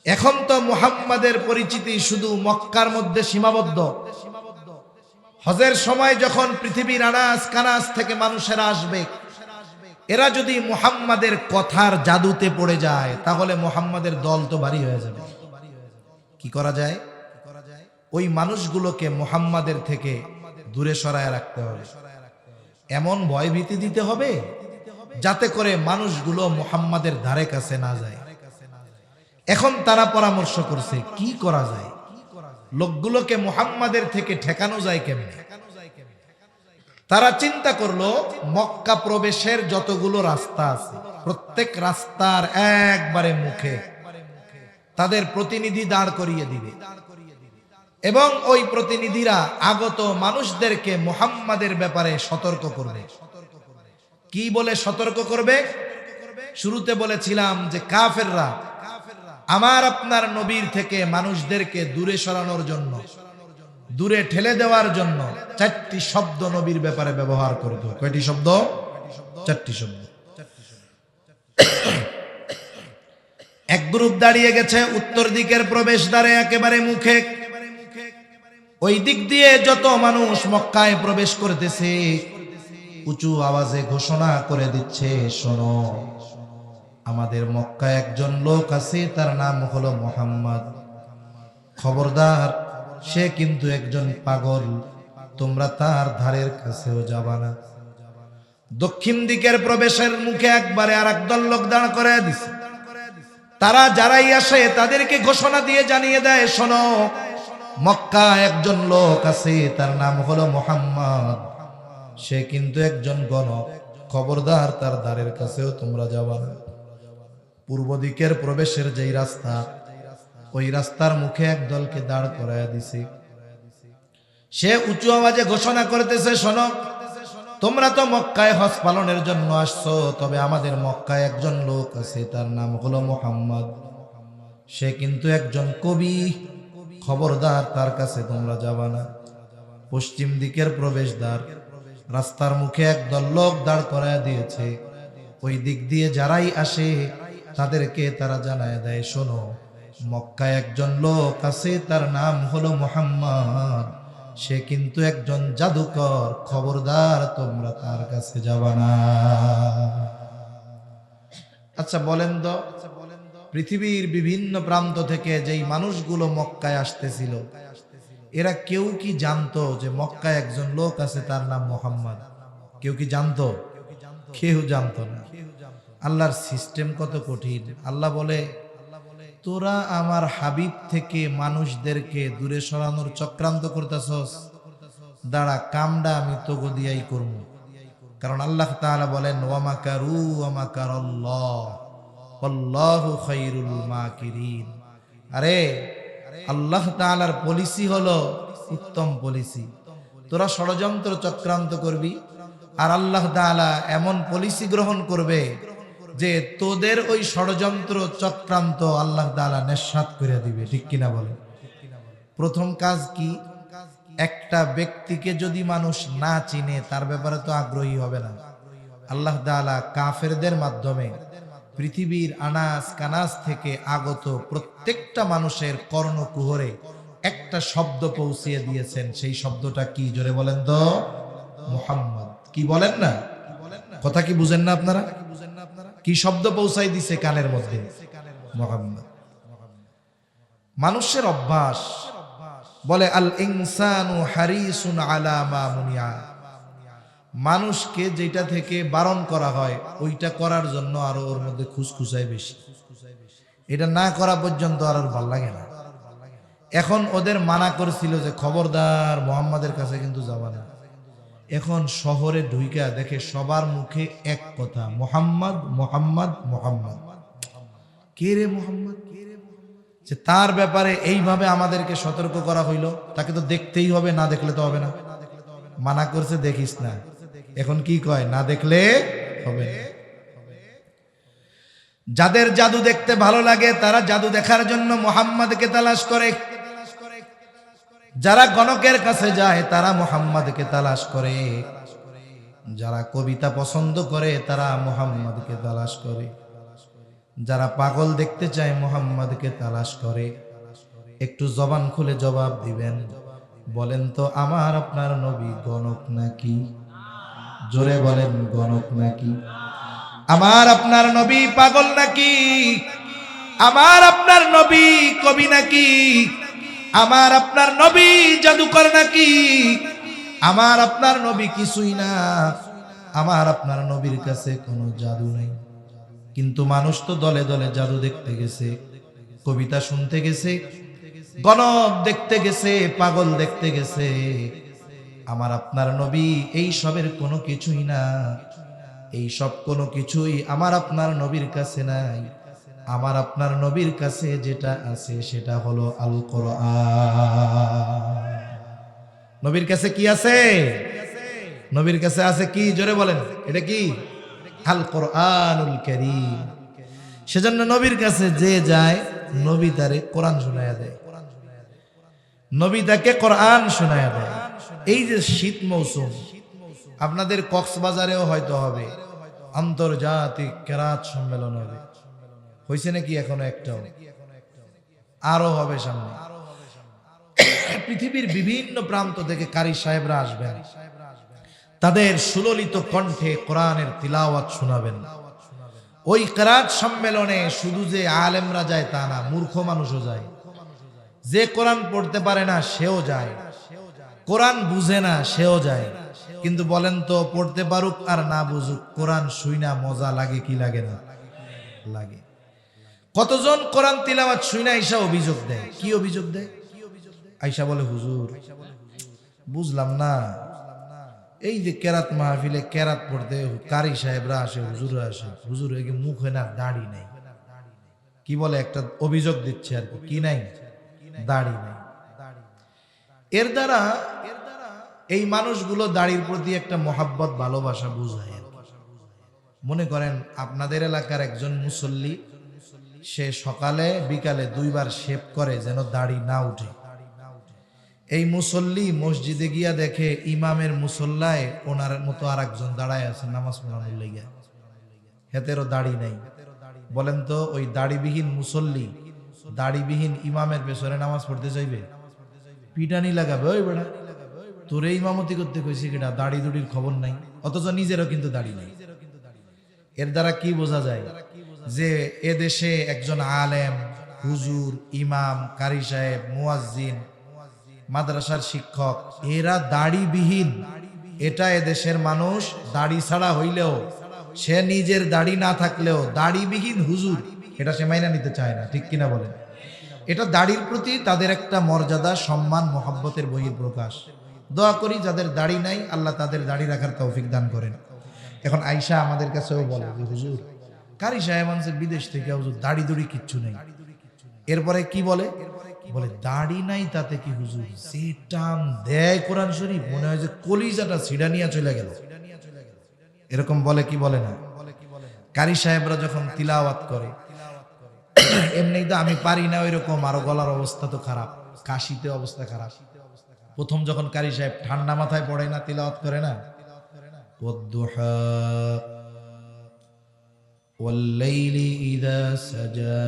এখন তো মুহাম্মাদের পরিচিতি শুধু মক্কার মধ্যে সীমাবদ্ধ। হজের সময় যখন পৃথিবীর আনাজ কানাজ থেকে মানুষেরা আসবে, এরা যদি মুহাম্মাদের কথার জাদুতে পড়ে যায় তাহলে মুহাম্মাদের দল তো ভারী হয়ে যাবে। কি করা যায়? ওই মানুষগুলোকে মুহাম্মাদের থেকে দূরে সরায় রাখতে হবে, এমন ভয়ভীতি দিতে হবে যাতে করে মানুষগুলো মুহাম্মাদের ধারে কাছে না যায়। এখন তারা পরামর্শ করছে কি করা যায়, লোকগুলোকে মুহাম্মাদের থেকে ঠেকানো যায় কেমনে। তারা চিন্তা করলো মক্কা প্রবেশের যতগুলো রাস্তা আছে প্রত্যেক রাস্তার একবারে মুখে তাদের প্রতিনিধি দাঁড় করিয়ে দিবে এবং ওই প্রতিনিধিরা আগত মানুষদেরকে মুহাম্মাদের ব্যাপারে সতর্ক করবে। কি বলে সতর্ক করবে? শুরুতে বলেছিলাম যে কাফেররা আমার আপনার নবীর থেকে মানুষদেরকে দূরে সরানোর জন্য, দূরে ঠেলে দেওয়ার জন্য 4টি শব্দ নবীর ব্যাপারে ব্যবহার করত। কয়টি শব্দ? 4টি শব্দ। এক গ্রুপ দাঁড়িয়ে গেছে উত্তর দিকের প্রবেশদ্বারে একেবারে মুখে। ওই দিক দিয়ে যত মানুষ মক্কায় প্রবেশ করতেছে উঁচু আওয়াজে ঘোষণা করে দিচ্ছে, শোনো, আমাদের মক্কায় একজন লোক আছে, তার নাম হলো মুহাম্মদ। খবরদার, সে কিন্তু একজন পাগল, তোমরা তার ধারের কাছেও যাবা না। দক্ষিণ দিকের প্রবেশের মুখে একবারে আর একদল লোক দাঁড় করে দিছে। তারা যারাই আসে তাদেরকে ঘোষণা দিয়ে জানিয়ে দেয়, শোনো, মক্কা একজন লোক আছে, তার নাম হলো মুহাম্মদ, সে কিন্তু একজন গণক, খবরদার তার দ্বারের কাছেও তোমরা যাবা না। পূর্ব দিকের প্রবেশের যেই রাস্তা, ওই রাস্তার মুখে একদলকে দাঁড় করায় দিছে। সে উঁচু আওয়াজে ঘোষণা করতেছে, শোনো, তোমরা তো মক্কায় হজ পালনের জন্য আসছো, তবে আমাদের মক্কায় একজন লোক আছে, তার নাম হলো মুহাম্মদ, সে কিন্তু একজন কবি, খবরদার তার কাছে তোমরা যাবা না। পশ্চিম দিকের প্রবেশদ্বার, রাস্তার মুখে একদল লোক দাঁড় করায় দিয়েছে। ওই দিক দিয়ে যারাই আসে তাদেরকে তারা জানায় দেয়, শোনো, মক্কায় একজন লোক আছে, তার নাম হলো মুহাম্মদ, সে কিন্তু একজন জাদুকর, খবরদার তোমরা তার কাছে যাবা না। আচ্ছা বলেন তো, পৃথিবীর বিভিন্ন প্রান্ত থেকে যেই মানুষগুলো মক্কায় আসতেছিল, এরা কেউ কি জানতো যে মক্কায় একজন লোক আছে তার নাম মুহাম্মদ? কেউ কি জানতো? কেউ জানতো না। আল্লাহর সিস্টেম কত কঠিন। আল্লাহ বলে, তোরা আমার হাবিব থেকে মানুষদেরকে দূরে সরানোর চক্রান্ত করতেছস, দাঁড়া, কামডা আমি তোগো দিয়াই করব। কারণ আল্লাহ তাআলা বলেন, ওয়া মাকারু ওয়া মাকারাল্লাহ আল্লাহু খায়রুল মাকিরিন। আরে আল্লাহ তাআলার পলিসি হলো উত্তম পলিসি। তোরা ষড়যন্ত্র চক্রান্ত করবি আর আল্লাহ তাআলা এমন পলিসি গ্রহণ করবে যে তোদের ওই ষড়যন্ত্র চক্রান্ত আল্লাহ তাআলা নিঃসাত করে দিবে, ঠিক কিনা বলে? প্রথম কাজ কি? একটা ব্যক্তিকে যদি মানুষ না চিনে তার ব্যাপারে তো আগ্রহী হবে না। আল্লাহ তাআলা কাফেরদের মাধ্যমে পৃথিবীর আনাস কানাস থেকে আগত প্রত্যেকটা মানুষের কর্ণকুহরে একটা শব্দ পৌঁছিয়ে দিয়েছেন। সেই শব্দটা কি? জোরে বলেন তো। মুহাম্মদ। কি বলেন না? কথা কি বুঝেন না আপনারা? কি শব্দ পৌঁছাই দিছে কানের মধ্যে? মুহাম্মদ। মানুষের অভ্যাস বলে আল ইনসানু হারিসুন আলা মা মুনিয়া, মানুষকে যেটা থেকে বারণ করা হয় ওইটা করার জন্য আরো ওর মধ্যে খুসখুসাই বেশি। এটা না করা পর্যন্ত আর ভালো লাগে না। এখন ওদের মানা করছিল যে খবরদার মুহাম্মাদের কাছে কিন্তু যাবা না। এখন শহরে ঢুইকা দেখে সবার মুখে এক কথা, মুহাম্মদ মুহাম্মদ মুহাম্মদ। কে রে মুহাম্মদ? যে তার ব্যাপারে এইভাবে আমাদেরকে সতর্ক করা হইল, তাকে তো দেখতেই হবে, না দেখলে তো হবে না। মানা করছে দেখিস না, এখন কি কয়? না দেখলে হবে না। যাদের জাদু দেখতে ভালো লাগে তারা জাদু দেখার জন্য মুহাম্মদকে তালাশ করে। যারা গণকের কাছে যায় তারা মুহাম্মদকে তালাশ করে। যারা কবিতা পছন্দ করে তারা মুহাম্মদকে তালাশ করে। যারা পাগল দেখতে চায় মুহাম্মদকে তালাশ করে। একটু জবান খুলে জবাব দিবেন, বলেন তো আমার আপনার নবী গণক নাকি? জোরে বলেন, গণক নাকি? আমার আপনার নবী পাগল নাকি? আমার আপনার নবী কবি নাকি? আমার আপনার নবী জাদুকর নাকি? আমার আপনার নবী কিছুই না। আমার আপনার নবীর কাছে কোনো জাদু নেই। কিন্তু মানুষ তো দলে দলে জাদু দেখতে গেছে, কবিতা শুনতে গেছে, গণক দেখতে গেছে, পাগল দেখতে গেছে। আমার আপনার নবী এই সবের কোনো কিছুই না। এই সব কোনো কিছুই আমার আপনার নবীর কাছে নাই। আমার আপনার নবীর কাছে যেটা আছে সেটা হলো আল কোরআন। নবীর কাছে কি আছে? নবীর কাছে আছে কি? জোরে বলেন, এটা কি? আল কোরআনুল কারীম। সেজন্য নবীর কাছে যে যায় নবী তারে কোরআন শোনায়া দেয়, নবী তাকে কোরআন শোনায়া দেয়। এই যে শীত মৌসুম, আপনাদের কক্সবাজারেও হয়তো হবে আন্তর্জাতিক কেরাত সম্মেলন হবে। হয়েছে নাকি এখনো একটাও? আরো হবে সামনে। পৃথিবীর বিভিন্ন প্রান্ত থেকে কারি সাহেবরা আসবেন, তাদের সুললিত কণ্ঠে কোরআনের তিলাওয়াত শোনাবেন। ওই কেরাত সম্মেলনে শুধু যে আলেমরা যায় তা না, মূর্খ মানুষও যায়। যে কোরআন পড়তে পারে না সেও যায়, কোরআন বুঝে না সেও যায়। কিন্তু বলেন তো, পড়তে পারুক আর না বুঝুক, কোরআন শুইনা মজা লাগে কি লাগে না? লাগে। কতজন কোরআন তিলাওয়াত শুইনা আইসা অভিযোগ দেয়। কি অভিযোগ দেয়? আইসা বলে, হুজুর বুঝলাম না, এই যে কেরাত মাহফিলে কেরাত পড়তে কারি সাহেবরা আসে, হুজুররা আসে, হুজুর এই মুখে না দাড়ি নাই। কি বলে? একটা অভিযোগ দিচ্ছে আর কি। কি নাই? দাড়ি নাই। এর দ্বারা এই মানুষগুলো দাড়ির প্রতি একটা মহাব্বত ভালোবাসা বুঝায়। মনে করেন আপনাদের এলাকার একজন মুসল্লি, সে সকালে বিকালে দুইবার শেভ করে যেন দাড়ি না উঠে। এই মুসল্লি মসজিদে গিয়া দেখে ইমামের মুসল্লায় ওনার মতো আর একজন দাঁড়ায় আছে নামাজ পড়ানোর লেগে, হেতেরও দাড়ি নাই। বলেন তো, ওই দাড়িবিহীন মুসল্লি দাড়িবিহীন ইমামের পেছনে নামাজ পড়তে চাইবে? পিটানি লাগাবে। ওই বেড়া, তোরে ইমামতি করতে কইছি কিনা? দাড়ি দুড়ির খবর নাই, অথচ নিজেরও কিন্তু দাড়ি নাই। এর দ্বারা কি বোঝা যায়? যে এদেশে একজন আলেম, হুজুর, ইমাম, কারি সাহেব, মুয়াজ্জিন, মাদ্রাসার শিক্ষক, এরা দাড়িবিহীন। এটা এদেশের মানুষ দাড়ি ছাড়া হইলেও, সে নিজের দাড়ি না থাকলেও দাড়িবিহীন হুজুর এটা সে মাইনা নিতে চায় না, ঠিক কিনা বলেন? এটা দাড়ির প্রতি তাদের একটা মর্যাদা, সম্মান, মহব্বতের বহিঃপ্রকাশ। দোয়া করি যাদের দাড়ি নাই আল্লাহ তাদের দাড়ি রাখার তৌফিক দান করেন। এখন আয়েশা আমাদের কাছেও বলে, হুজুর কারি সাহেব আনছে বিদেশ থেকে, হুজুর দাড়ি দুড়ি কিচ্ছু নেই। এরপরে কি বলে? বলে দাড়ি নাই তাতে কি হুজুর, যে টান দেয় কোরআন শরীফ মনে হয় যে কলিজাটা ছিড়া নিয়ে চলে গেল। এরকম বলে কি বলে না? কারি সাহেবরা যখন তিলাওয়াত করে, এমনি তো আমি পারি না ওইরকম, আরো গলার অবস্থা তো খারাপ, কাশিতে অবস্থা খারাপ। প্রথম যখন কারি সাহেব ঠান্ডা মাথায় পড়ে না, তিলাওয়াত করে না, ওয়াদ-দুহা ওয়াল-লাইলি ইযা সাজা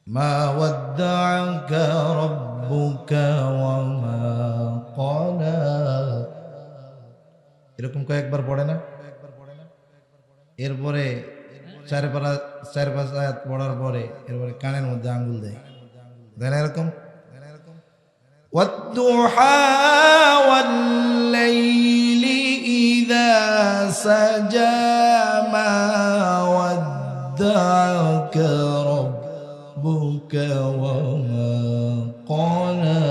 মা ওয়াদ্দা'আকা রাব্বুকা ওয়া মা ক্বালা, এরকম কয়েকবার পড়ে না? এরপরে চার পাঁচ আয়াত পড়ার পরে এরপরে কানের মধ্যে আঙ্গুল দেয়, দেয় না এরকম? ওয়াদ-দুহা ওয়াল-লাইলি ইযা সাজা মা ওয়াদ্দা'আকা রাব্বুকা ওয়া মা ক্বালা।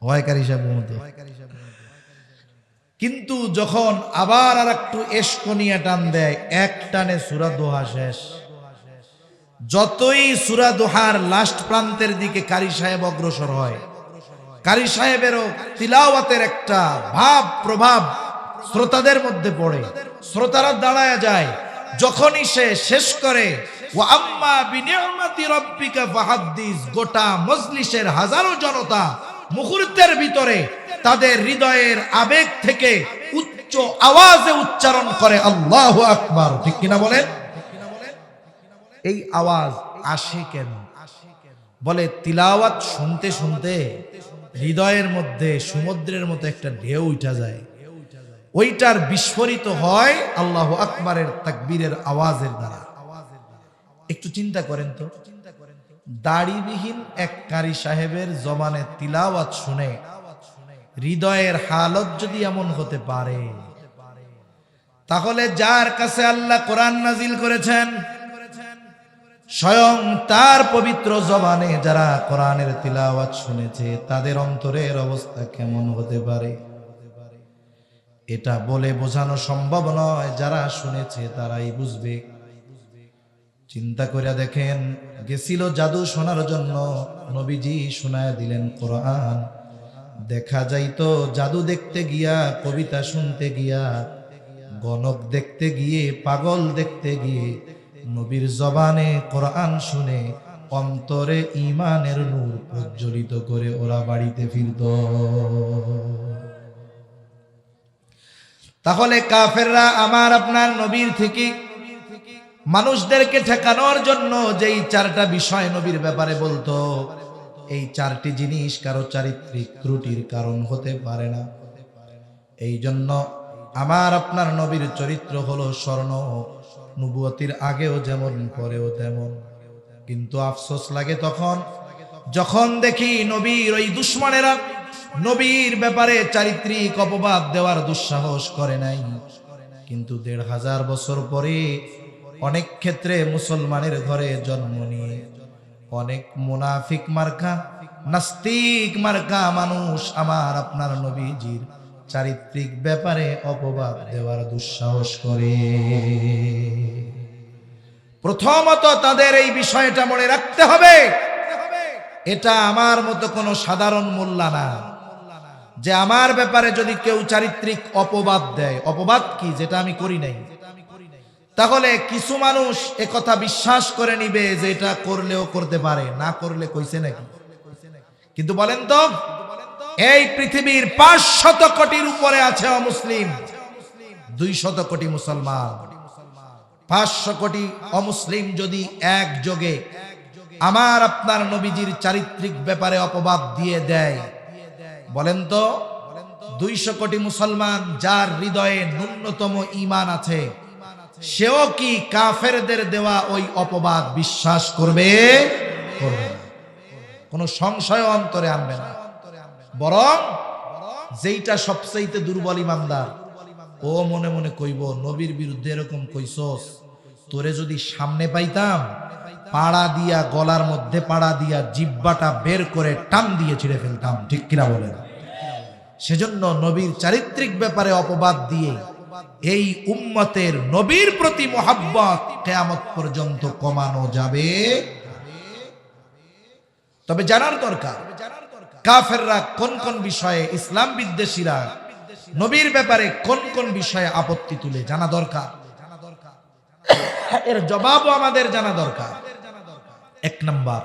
হয় কারি সাহেবের মতো। কিন্তু যখন আবার আর একটু এসকনিয়া টান দেয়, এক টানে সূরা দোহা শেষ। যতই সূরা দোহার লাস্ট প্রান্তের দিকে কারি সাহেব অগ্রসর হয়, কারি সাহেবেরও তিলাওয়াতের একটা ভাব প্রভাব শ্রোতাদের মধ্যে পড়ে, শ্রোতারা দাঁড়ায় যায়। যখনই সে শেষ করে ওয়া আম্মা বিনি'মাতি রাব্বিকা ফাহাদ্দিস, গোটা মজলিসের হাজারো জনতা মুহূর্তের ভিতরে তাদের হৃদয়ের আবেগ থেকে উচ্চ আওয়াজে উচ্চারণ করে আল্লাহু আকবার। ঠিক কিনা বলেন? এই আওয়াজ আসে কেন? বলে তিলাওয়াত শুনতে শুনতে হৃদয়ের মধ্যে সমুদ্রের মতো একটা ঢেউ উঠা যায়, ওইটার বিস্ফোরিত হয় আল্লাহু আকবারের তাকবীরের আওয়াজের দ্বারা। একটু চিন্তা করেন তো, দাড়িবিহীন এক কারি সাহেবের জবানে তিলাওয়াত শুনে হৃদয়ের হালত যদি এমন হতে পারে, তাহলে যার কাছে আল্লাহ কোরআন নাজিল করেছেন, স্বয়ং তার পবিত্র জবানে যারা কোরআনের তিলাওয়াত শুনেছে, তাদের অন্তরের অবস্থা কেমন হতে পারে এটা বলে বোঝানো সম্ভব নয়। যারা শুনেছে তারাই বুঝবে। চিন্তা করে দেখেন, গেছিল জাদু শোনার জন্য, নবীজি শোনায় দিলেন কোরআন। দেখা যাইতো জাদু দেখতে গিয়া, কবিতা শুনতে গিয়া, গণক দেখতে গিয়ে, পাগল দেখতে গিয়ে নবীর জবানে কোরআন শুনে অন্তরে ঈমানের নূর প্রজ্বলিত করে ওরা বাড়িতে ফিরত। তাহলে কাফেররা আমার আপনার নবীর থেকে মানুষদেরকে ঠেকানোর জন্য যেই চারটা বিষয় নবীর ব্যাপারে বলতো, এই চারটি জিনিস কারো চারিত্রিক ত্রুটির কারণ হতে পারে না। এই জন্য আমার আপনার নবীর চরিত্র হলো স্বর্ণ, নবুয়তির আগেও যেমন পরেও তেমন। কিন্তু আফসোস লাগে তখন যখন দেখি নবীর ওই দুশমনেরা নবীর ব্যাপারে চারিত্রিক অপবাদ দেওয়ার দুঃসাহস করে নাই। কিন্তু ১৫০০ বছর পরে অনেক ক্ষেত্রে মুসলমানের ঘরে জন্ম নিয়ে অনেক মুনাফিক মার্কা, নাস্তিক মার্কা মানুষ আমার আপনার নবীজির চারিত্রিক ব্যাপারে অপবাদ দেওয়ার দুঃসাহস করে। প্রথমত তাদের এই বিষয়টা মনে রাখতে হবে, এটা আমার মতো কোনো সাধারণ মোল্লা না যে আমার ব্যাপারে যদি কেউ চারিত্রিক অপবাদ দেয়। অপবাদ কি? যেটা আমি করি নাই। তাহলে কিছু মানুষ একথা বিশ্বাস করে নিবে যে এটা করলেও করতে পারে, না করলে কইছে নাকি? কিন্তু বলেন তো, এই পৃথিবীর ৫০০ কোটির উপরে আছে অমুসলিম, ২০০ কোটি মুসলমান। ৫০০ কোটি অমুসলিম যদি একযোগে আমার আপনার নবীজির চারিত্রিক ব্যাপারে অপবাদ দিয়ে দেয়, বলেন তো ২০০ কোটি মুসলমান যার হৃদয়ে ন্যূনতম ঈমান আছে, সেও কি কাফেরদের দেওয়া ওই অপবাদ বিশ্বাস করবে? করবে না, কোনো সংশয় অন্তরে আনবে না। বরং যেইটা সবচেয়ে দুর্বল ইমানদার, ও মনে মনে কইব, নবীর বিরুদ্ধে এরকম কইছস, তোরে যদি সামনে পাইতাম পাড়া দিয়া, গলার মধ্যে পাড়া দিয়া জিহ্বাটা বের করে টান দিয়ে ছিঁড়ে ফেলতাম। ঠিক কিনা বলেন? সেজন্য নবীর চারিত্রিক ব্যাপারে অপবাদ দিয়ে এই উম্মতের নবীর প্রতি মুহাব্বত কিয়ামত পর্যন্ত কমানো যাবে। তবে জানার দরকার কাফেররা কোন কোন বিষয়ে, ইসলাম বিদ্বেষীরা নবীর ব্যাপারে কোন কোন বিষয়ে আপত্তি তুলে জানা দরকার, এর জবাবও আমাদের জানা দরকার। এক নাম্বার,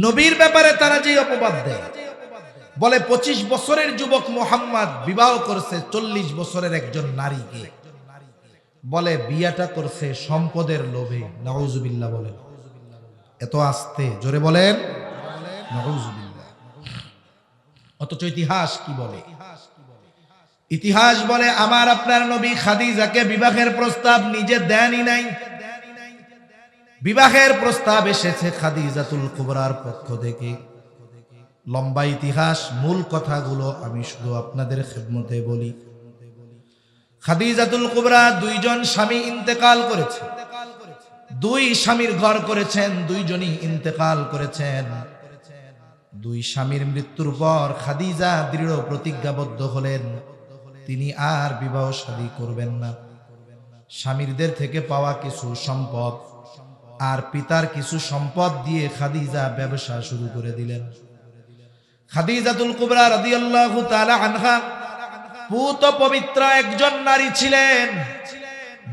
নবীর ব্যাপারে তারা যে অপবাদ দেয়, বলে 25 বছরের যুবক মুহাম্মদ বিবাহ করছে 40 বছরের একজন নারীকে, বলে বিয়াটা করছে সম্পদের লোভে। নাউজুবিল্লাহ বলেন, এত আস্তে জোরে বলেন নাউজুবিল্লাহ। অথচ ইতিহাস কি বলে? ইতিহাস বলে আমার আপনার নবী খাদিজাকে বিবাহের প্রস্তাব নিজে দেনই নাই। বিবাহের প্রস্তাব এসেছে খাদিজাতুল কুবরার পক্ষ থেকে। লম্বা ইতিহাস, মূল কথাগুলো আমি শুধু আপনাদের খেদমতে বলি। খাদিজাতুল কুবরা দুইজন স্বামী ইন্তেকাল করেছে, দুই স্বামীর ঘর করেছেন, দুইজনই ইন্তেকাল করেছেন। দুই স্বামীর মৃত্যুর পর খাদিজা দৃঢ় প্রতিজ্ঞাবদ্ধ হলেন তিনি আর বিবাহ শাদী করবেন না। স্বামীরদের থেকে পাওয়া কিছু সম্পদ আর পিতার কিছু সম্পদ দিয়ে খাদিজা ব্যবসা শুরু করে দিলেন। খাদিজাতুল কুবরা রাদিয়াল্লাহু তাআলা আনহা পুত পবিত্র একজন নারী ছিলেন,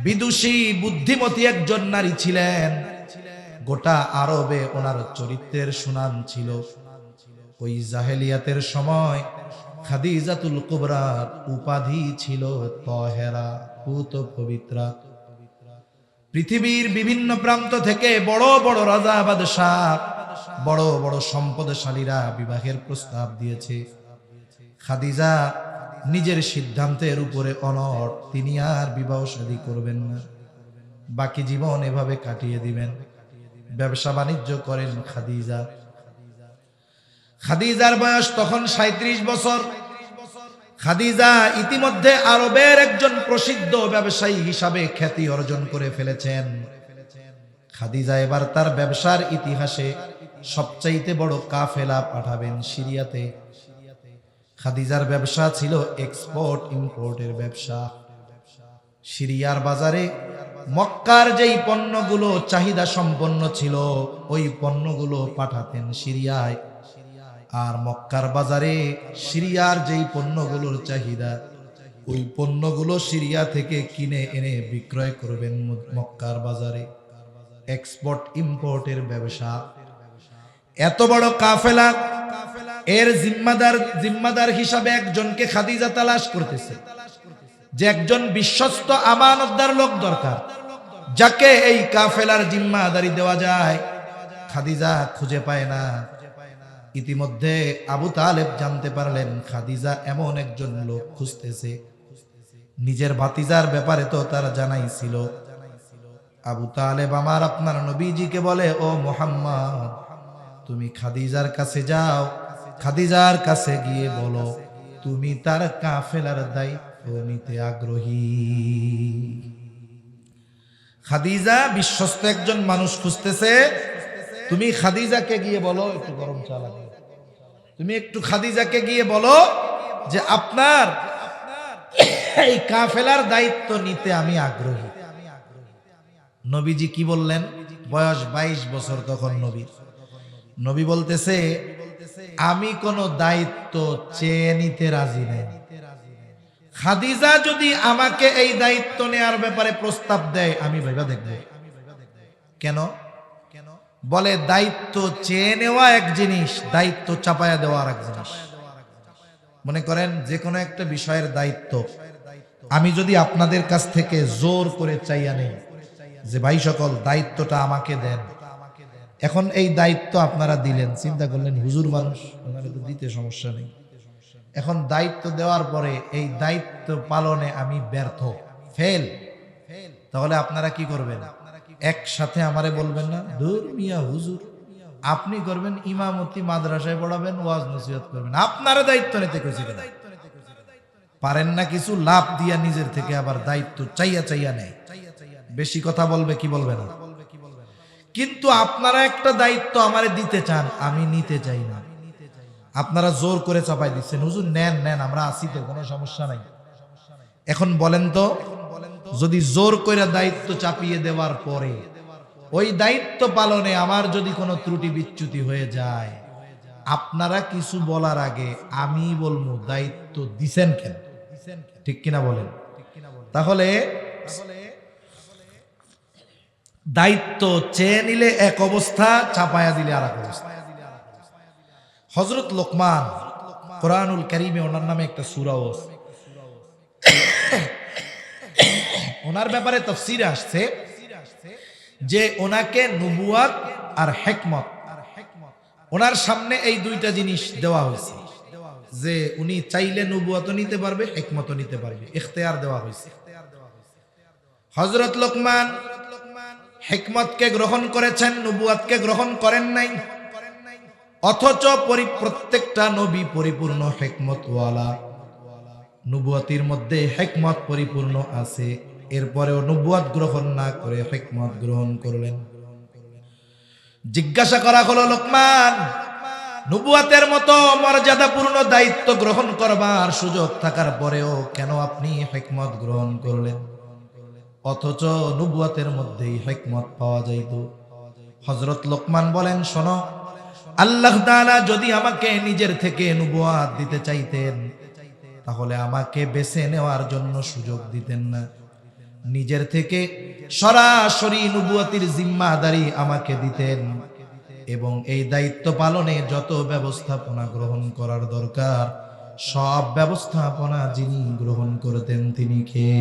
বিদুষী বুদ্ধিমতী একজন নারী ছিলেন। গোটা আরবে ওনার চরিত্রের সুনাম ছিল। ওই জাহেলিয়াতের সময় খাদিজাতুল কুবরার উপাধি ছিল তহেরা, পুত পবিত্রা। পৃথিবীর বিভিন্ন প্রান্ত থেকে বড় বড় রাজা বাদশাহ, বড় বড় সম্পদশালীরা বিবাহের প্রস্তাব দিয়েছে। খাদিজা নিজের সিদ্ধান্তের উপরে অনড়, তিনি আর বিবাহ শাদী করবেন না, বাকি জীবন এভাবে কাটিয়ে দিবেন। ব্যবসা বাণিজ্য করেন খাদিজা। খাদিজার বয়স তখন 37 বছর। খাদিজা ইতিমধ্যে আরবের একজন প্রসিদ্ধ ব্যবসায়ী হিসাবে খ্যাতি অর্জন করে ফেলেছেন। খাদিজা এবার তার ব্যবসার ইতিহাসে সবচাইতে বড় কাফেলা পাঠাবেন সিরিয়াতে। খাদিজার ব্যবসা ছিল এক্সপোর্ট ইম্পোর্টের ব্যবসা। সিরিয়ার বাজারে মক্কার যেই পণ্যগুলো চাহিদা সম্পন্ন ছিল ওই পণ্যগুলো পাঠাতেন সিরিয়ায়, আর মক্কার বাজারে সিরিয়ার যেই পণ্যগুলোর চাহিদা ওই পণ্যগুলো সিরিয়া থেকে কিনে এনে বিক্রয় করবেন মক্কার বাজারে। এক্সপোর্ট ইম্পোর্টের ব্যবসা। এত বড় কাফেলা, এর জিম্মাদার হিসাবে একজনকে খাদিজা তালাশ করতেছে, যে একজন বিশ্বস্ত আমানতদার লোক দরকার যাকে এই কাফেলার জিম্মাদারি দেওয়া যায়। খাদিজা খুঁজে পায় না। ইতিমধ্যে আবু তালেব জানতে পারলেন খাদিজা এমন একজন লোক খুঁজতেছে। নিজের ভাতিজার ব্যাপারে তো তার জানাই ছিল। আবু তালেব আমার আপনার নবীজিকে বলে, ও মুহাম্মদ, তুমি খাদিজার কাছে যাও, খাদিজার কাছে গিয়ে বলো তুমি তার কাফেলার দায়িত্ব নিতে আগ্রহী। খাদিজা বিশ্বস্ত একজন মানুষ খুঁজতেছে, তুমি খাদিজাকে গিয়ে বলো, একটু গরম চা লাগে, তুমি একটু খাদিজাকে গিয়ে বলো যে আপনার এই কাফেলার দায়িত্ব নিতে আমি আগ্রহী। নবীজি কি বললেন? বয়স 22 বছর তখন নবী বলতেছে আমি কোনো দায়িত্ব চেয়ে নিতে রাজি নেই। খাদিজা যদি আমাকে এই দায়িত্ব নেয়ার ব্যাপারে প্রস্তাব দেয় আমি ভেবে দেখব। কেন? বলে দায়িত্ব চেয়ে নেওয়া এক জিনিস, দায়িত্ব চাপায়া দেওয়া আর এক জিনিস। মনে করেন যে কোনো একটা বিষয়ের দায়িত্ব আমি যদি আপনাদের কাছ থেকে জোর করে চাইয়া নেই যে ভাই সকল দায়িত্বটা আমাকে দেন, এখন এই দায়িত্ব আপনারা দিলেন, চিন্তা করলেন হুজুর মানুষ, ওনারা তো দিতে সমস্যা নেই। এখন দায়িত্ব দেওয়ার পরে এই দায়িত্ব পালনে আমি ব্যর্থ, ফেল, তাহলে আপনারা কি করবেন? একসাথে আমারে বলবেন না দূর মিয়া হুজুর, আপনি করবেন ইমামতি, মাদ্রাসায় পড়াবেন, ওয়াজ নসিহত করবেন, আপনারা দায়িত্ব নিতে কইছে কেন? পারেন না কিছু লাভ দিয়া নিজের থেকে আবার দায়িত্ব চাইয়া নেয়। বেশি কথা বলবে কি বলবে না। কিন্তু আপনারা একটা দায়িত্ব আমারে দিতে চান, আমি নিতে চাই না। আপনারা জোর করে চাপাই দিচ্ছেন, হুজুর নেন নেন আমরা আছি তো, কোনো সমস্যা নাই। এখন বলেন তো, যদি জোর করে দায়িত্ব চাপিয়ে দেওয়ার পরে ওই দায়িত্ব পালনে আমার যদি কোনো ত্রুটি বিচ্যুতি হয়ে যায়, আপনারা কিছু বলার আগে আমি বলবো দায়িত্ব দিছেন কেন? ঠিক কিনা বলেন? তাহলে দায়িত্ব চেয়ে নিলে এক অবস্থা, চাপায়া দিলে আর এক অবস্থা। হযরত লোকমান কোরআনুল কারীমে ওনার নামে একটা সূরাও আছে। ওনার ব্যাপারে তাফসীরে আসছে যে ওনাকে নবুয়াত আর হিকমত, ওনার সামনে এই দুইটা জিনিস দেওয়া হয়েছে, যে উনি চাইলে নবুয়াতও নিতে পারবে, হিকমতও নিতে পারবে, ইখতিয়ার দেওয়া হয়েছে। হযরত লোকমান হিকমতকে গ্রহণ করেছেন, নবুয়াতকে গ্রহণ করেন নাই। অথচ প্রত্যেকটা নবী পরিপূর্ণ হিকমতওয়ালা, নবুয়াতির মধ্যে হিকমত পরিপূর্ণ আছে। এরপরেও নবুয়াত গ্রহণ না করে হিকমত গ্রহণ করলেন। জিজ্ঞাসা করা হলো, লোকমান, নবুয়াতের মতো মর্যাদাপূর্ণ দায়িত্ব গ্রহণ করবার সুযোগ থাকার পরেও কেন আপনি হিকমত গ্রহণ করলেন? অথচ নবুয়াতের মধ্যেই হিকমত পাওয়া যাইত। হযরত লোকমান বলেন, শোনো, আল্লাহ তাআলা যদি আমাকে নিজের থেকে নবুয়াত দিতে চাইতেন তাহলে আমাকে বেছে নেওয়ার জন্য সুযোগ দিতেন না, নিজের থেকে সরাসরি নবুয়াতির জিম্মাদারি আমাকে দিতেন এবং এই দায়িত্ব পালনে যত ব্যবস্থাপনা গ্রহণ করার দরকার সব ব্যবস্থাপনা যিনি গ্রহণ করতেন তিনি কে?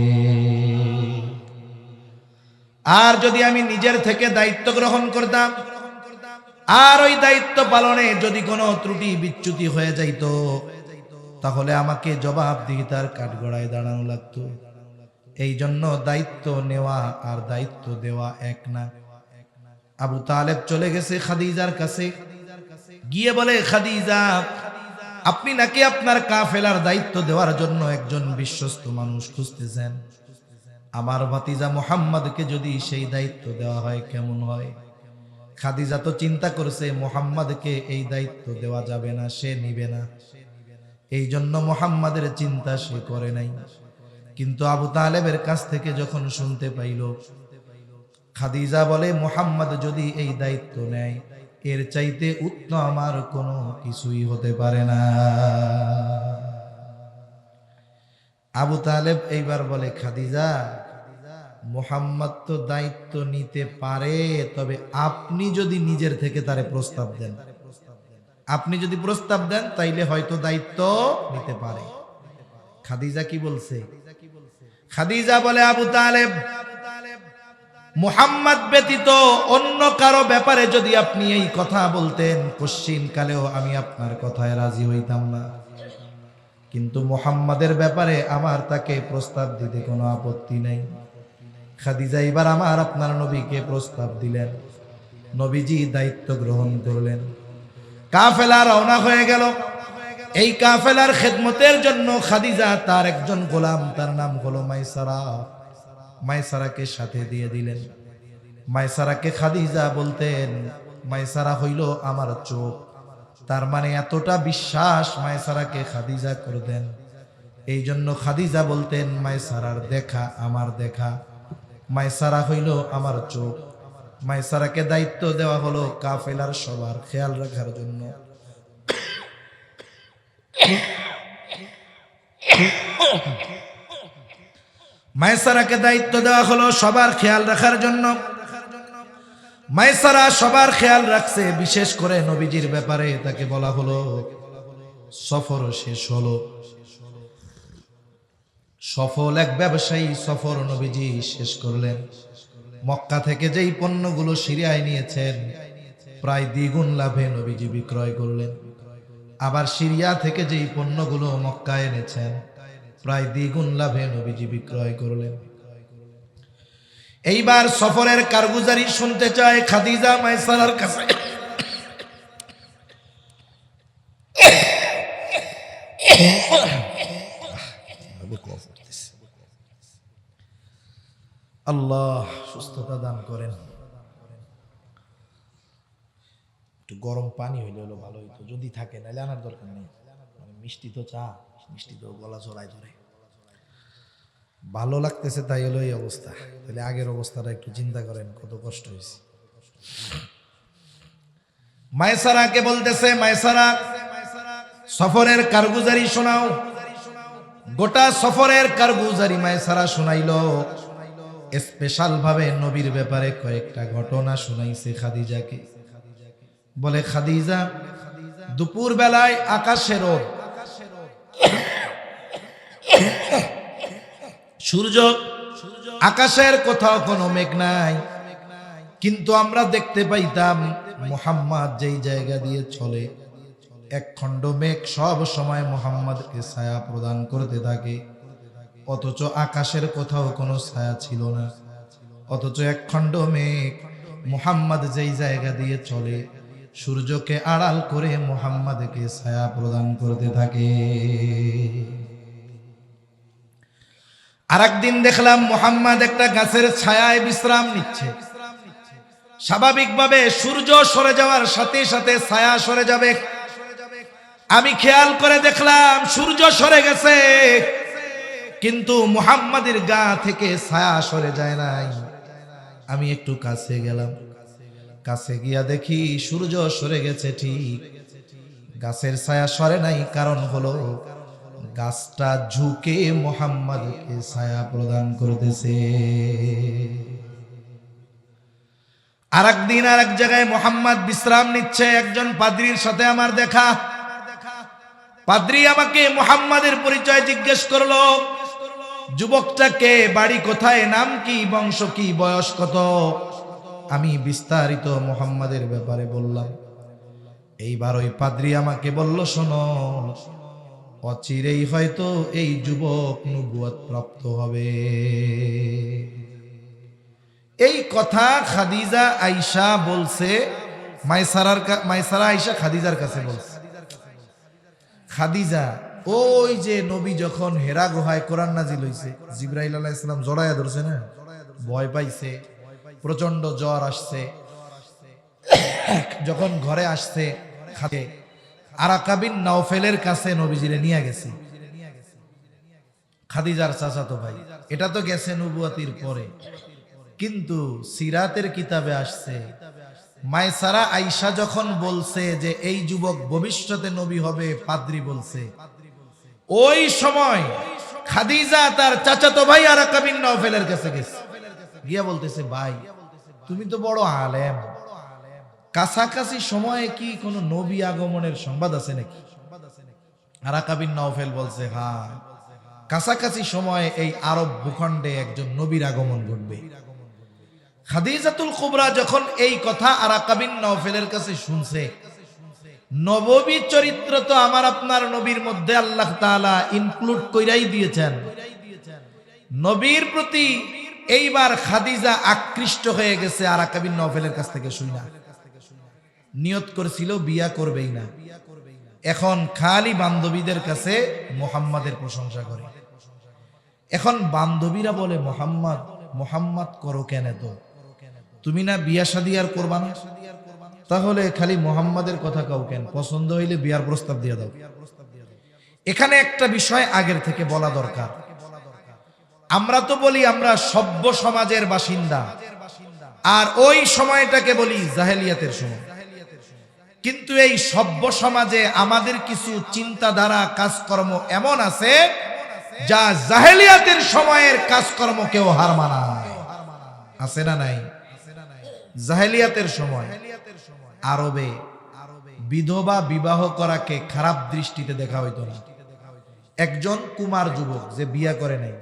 আর যদি আমি নিজের থেকে দায়িত্ব গ্রহণ করতাম আর ওই দায়িত্ব পালনে যদি কোনো ত্রুটি বিচ্যুতি হয়ে যাইত তাহলে আমাকে জবাবদিহিতার কাঠগড়ায় দাঁড়ানো লাগতো। এই জন্য দায়িত্ব নেওয়া আর দায়িত্ব দেওয়া এক না। আবু তালেব চলে গেছে খাদিজার কাছে, গিয়ে বলে, খাদিজা, আপনি নাকি আপনার কাফেলার দায়িত্ব দেওয়ার জন্য একজন বিশ্বস্ত মানুষ খুঁজতেছেন। আমার ভাতিজা মুহাম্মদকে যদি সেই দায়িত্ব দেওয়া হয় কেমন হয়? খাদিজা তো চিন্তা করছে মুহাম্মদকে এই দায়িত্ব দেওয়া যাবে না, সে নিবে না, এই জন্য মুহাম্মাদের চিন্তা সে করে নাই। কিন্তু আবু তালেবের কাছ থেকে যখন শুনতে পাইল, খাদিজা বলে, মুহাম্মদ যদি এই দায়িত্ব নেয় এর চাইতে উত্তম আমার কোনো কিছুই হতে পারে না। আবু তালেব এইবার বলে, খাদিজা, মুহাম্মদ তো দায়িত্ব নিতে পারে, তবে আপনি যদি নিজের থেকে তারে প্রস্তাব দেন, আপনি যদি প্রস্তাব দেন তাইলে হয়তো দায়িত্ব নিতে পারে। খাদিজা কি বলছে? খাদিজা বলে, আবু তালেব, মুহাম্মদ ব্যতীত অন্য কারো ব্যাপারে যদি আপনি এই কথা বলতেন কশ্চিন কালেও আমি আপনার কথায় রাজি হইতাম না, কিন্তু মুহাম্মাদের ব্যাপারে আমার তাকে প্রস্তাব দিতে কোনো আপত্তি নেই। খাদিজা এবার আমার আপনার নবীকে প্রস্তাব দিলেন, নবীজি দায়িত্ব গ্রহণ করলেন। কাফেলা রওনা হয়ে গেল। এই কাফেলার খেদমতের জন্য খাদিজা তার একজন গোলাম, তার নাম হলো মাইসারা, মাইসারাকে সাথে দিয়ে দিলেন। মাইসারাকে খাদিজা বলতেন, মাইসারা হইল আমার চোখ। তার মানে এতটা বিশ্বাস মাইসারাকে খাদিজা করতেন। এই জন্য খাদিজা বলতেন, মাইসারার দেখা আমার দেখা, মাইসারা হইল আমার চোখ। মাইসারাকে দায়িত্ব দেওয়া হলো কাফেলার সবার খেয়াল রাখার জন্য। মাইসারাকে দায়িত্ব দেওয়া হলো সবার খেয়াল রাখার জন্য। মাইসারা সবার খেয়াল রাখছে, বিশেষ করে নবীজির ব্যাপারে তাকে বলা হলো। সফর শেষ হলো, সফল এক ব্যবসায়ী সফর নবীজি শেষ করলেন। মক্কা থেকে যেই পণ্যগুলো সিরিয়ায় নিয়েছেন প্রায় দ্বিগুণ লাভে নবীজি বিক্রয় করলেন। আবার সিরিয়া থেকে যেই পণ্যগুলো মক্কায় এনেছেন প্রায় দ্বিগুণ লাভে নবীজি বিক্রয় করলেন। এইবার সফরের কারগুজারি শুনতে চায় খাদিজা মাইসারার কাছে। আল্লাহ সুস্থতা দান করেন। একটু গরম পানি হইলে হলো ভালো হইতো, যদি থাকে, নাহলে আনার দরকার নেই। মিষ্টি তো চা, মিষ্টি তো গলা জড়ায় ধরে। ভালো লাগতেছে তাই হলো এই অবস্থা, তাহলে আগের অবস্থাটা একটু চিন্তা করেন কত কষ্ট হয়েছে। মাইসারাকে বলতেছে, মাইসারা, সফরের কারগুজারি শোনাও। গোটা সফরের কারগুজারি মায়সারা শুনাইল, স্পেশাল ভাবে নবীর ব্যাপারে কয়েকটা ঘটনা শুনাইছে খাদিজাকে। বলে, খাদিজা, দুপুর বেলায় আকাশে রোদ, সূর্য, আকাশের কোথাও কোনো মেঘ নাই, কিন্তু আমরা দেখতে পাইতাম মুহাম্মদ যেই জায়গা দিয়ে চলে এক খণ্ড মেঘ সব সময় মুহাম্মদকে ছায়া প্রদান করতে থাকে, অথচ আকাশের কোথাও কোনো ছায়া ছিল না। অথচ এক খণ্ড মেঘ মুহাম্মদ যেই জায়গা দিয়ে চলে সূর্যকে আড়াল করে মুহাম্মদকে ছায়া প্রদান করতে থাকে। আরেকদিন দেখলাম মুহাম্মদ একটা গাছের ছায়ায় বিশ্রাম নিচ্ছে। স্বাভাবিকভাবে সূর্য সরে যাওয়ার সাথে সাথে ছায়া সরে যাবে। আমি খেয়াল করে দেখলাম সূর্য সরে গেছে, কিন্তু মুহাম্মাদের গা থেকে ছায়া সরে যায় নাই। আমি একটু কাছে গেলাম, কাছে গিয়া দেখি সূর্য সরে গেছে ঠিক, গাছের ছায়া সরে নাই। কারণ হলো গাছটা ঝুঁকে মুহাম্মাদকে ছায়া প্রদান করতেছে। আরেকদিন আরেক জায়গায় মুহাম্মদ বিশ্রাম নিচ্ছে, একজন পাদ্রীর সাথে আমার দেখা। পাদ্রী আমাকে মুহাম্মাদের পরিচয় জিজ্ঞেস করলো, যুবকটাকে, বাড়ি কোথায়, নাম কি, বংশ কি, বয়স কত। আমি বিস্তারিত মুহাম্মাদের ব্যাপারে বললাম। এইবার ওই পাদ্রী আমাকে বলল, শোনো, অচিরেই হয়তো এই যুবক নবুয়ত প্রাপ্ত হবে। এই কথা খাদিজা আয়েশা বলছে, মায়সারা আয়েশা খাদিজার কাছে বলছে। খাদিজা, ওই যে নবী যখন হেরা গুহায় কোরআন নাজিল হইছে, জিবরাইল আলাইহিস সালাম জড়ায়া ধরছে না, ভয় পাইছে, প্রচন্ড জ্বর আসছে, যখন ঘরে আসছে খাতে আরাকা বিন নাওফেলের কাছে নবীজিরে নিয়ে গেছে। খাদিজার চাচাতো ভাই, এটা তো গেছে নবুয়তির পরে, কিন্তু সিরাতের কিতাবে আসছে মায়সারা আয়েশা যখন বলছে যে এই যুবক ভবিষ্যতে নবী হবে, পাদ্রী বলছে, ওই সময় খাদিজা তার চাচাতো ভাই আরাকা বিন নাওফেলের কাছে গেছে, গিয়া বলতেছে, ভাই তুমি তো বড় আলেম, কাছাকাছি সময়ে কি কোনো নবী আগমনের সংবাদ আছে নাকি? আরাকা বিন নাওফেল বলছে, হ্যাঁ, কাছাকাছি সময়ে এই আরব ভূখণ্ডে একজন নবীর আগমন ঘটবে। খাদিজাতুল কুবরা যখন এই কথা আরাকা বিন নাওফেলের কাছে শুনছে, নববী চরিত্র তো আমার আপনার নবীর মধ্যে আল্লাহ তাআলা ইনক্লুড কইরাই দিয়েছেন, নবীর প্রতি এইবার খাদিজা আকৃষ্ট হয়ে গেছে। আরাকা বিন নাওফেলের কাছ থেকে শুনা নিয়ত করেছিল বিয়া করবেই না, এখন খালি বান্ধবীদের কাছে মুহাম্মাদের প্রশংসা করে। এখন বান্ধবীরা বলে, মোহাম্মদ মোহাম্মদ করো কেন, তো তুমি না বিয়া শাদী আর করবা না, তাহলে খালি মুহাম্মাদের কথা কাউ কেন, পছন্দ হইলে বিয়ার প্রস্তাব দিয়ে দাও। এখানে একটা বিষয় আগের থেকে বলা দরকার। আমরা তো বলি আমরা সভ্য সমাজের বাসিন্দা, আর ওই সময়টাকে বলি জাহেলিয়াতের সময়। কিন্তু এই সভ্য সমাজে আমাদের কিছু চিন্তাধারা, কাজকর্ম এমন আছে যা জাহেলিয়াতের সময়ের কাজকর্মকেও হার মানায়। আছে না নাই? জাহেলিয়াতের সময় আরবে বিধবা বিবাহ করাকে খারাপ দৃষ্টিতে দেখা হইতো না। একজন কুমার যুবক যে বিয়া করে নাই,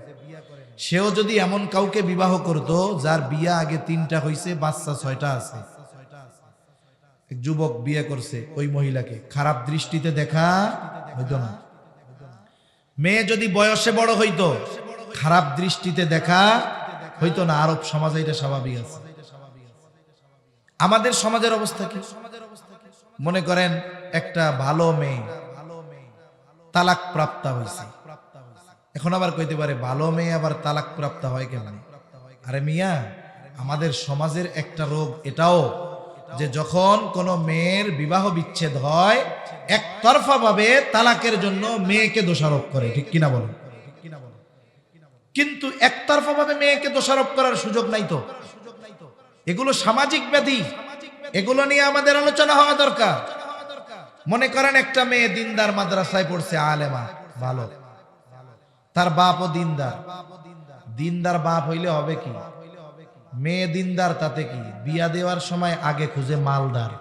সেও যদি এমন কাউকে বিবাহ করত যার বিয়া আগে 3টা হইছে, বাচ্চা 6টা আছে, যুবক বিয়ে করছে, ওই মহিলাকে খারাপ দৃষ্টিতে দেখা হইতো না। মেয়ে যদি বয়সে বড় হইতো, খারাপ দৃষ্টিতে দেখা হইতো না। আরব সমাজে এটা স্বাভাবিক আছে। আমাদের সমাজের অবস্থা কি? মনে করেন একটা ভালো মেয়ে তালাক প্রাপ্ত হয়েছে, এখন আবার কইতে পারে ভালো মেয়ে আবার তালাক প্রাপ্ত হয় কেন? আরে মিয়া, আমাদের সমাজের একটা রোগ এটাও যে যখন কোনো মেয়ের বিবাহ বিচ্ছেদ হয়, একতরফা ভাবে তালাকের জন্য মেয়েকে দোষারোপ করে, ঠিক কিনা বলেন? কিন্তু একতরফা ভাবে মেয়েকে দোষারোপ করার সুযোগ নাই তো। এগুলো সামাজিক ব্যাধি, এগুলো নিয়ে আমাদের আলোচনা হওয়া দরকার। মনে করেন একটা মেয়ে দিনদার, মাদ্রাসায় পড়ছে, আলেমা, ভালো, তার বাপও দিনদার। দিনদার বাপ হইলে হবে কি, মেয়ে দিনদার তাতে কি, বিয়া দেওয়ার সময় আগে খুঁজে মালদার।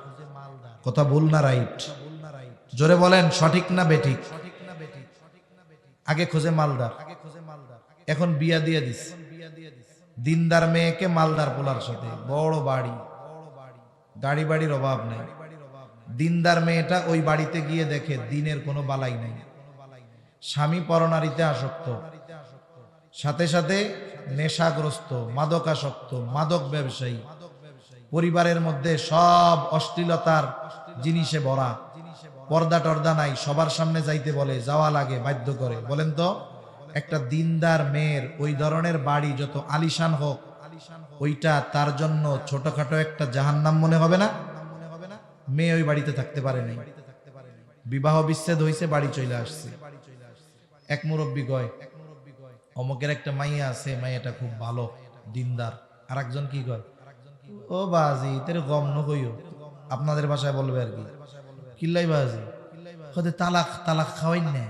কথা ভুল না রাইট? জোরে বলেন সঠিক না বেঠিক? আগে খুঁজে মালদার। এখন বিয়া দিয়ে দিস দিনদার মেয়েকে মালদার পোলার সাথে, বড় বাড়ি, গাড়ি বাড়ির অভাব নাই। দিনদার মেয়েটা ওই বাড়িতে গিয়ে দেখে দিনের কোনো বালাই নাই, স্বামী পরনারীতে আসক্ত, সাথে সাথে নেশাগ্রস্ত, মাদকাসক্ত, মাদক ব্যবসায়ী, পরিবারের মধ্যে সব অশ্লীলতার জিনিসে ভরা, পর্দা টর্দা নাই, সবার সামনে যাইতে বলে, যাওয়া লাগে বাধ্য করে। বলেন তো একটা দিনদার মেয়ের ওই ধরনের বাড়ি যত আলিশান হোক, ওইটা তার জন্য ছোটখাটো একটা জাহান্নাম মনে হবে না? মেয়ে ওই বাড়িতে থাকতে পারে নাই, বিবাহ বিচ্ছেদ হয়েছে, বাড়ি চলে আসছে। এক মুরব্বী কয়, অমুকের একটা মাইয়া আছে, মাইয়াটা খুব ভালো দিনদার। আর একজন কি কয়, ও বাজি তেরে গম নইও, আপনাদের ভাষায় বলবে আর কি, কিল্লাই বাজি হতে তালাক তালাক খাওয়াই না,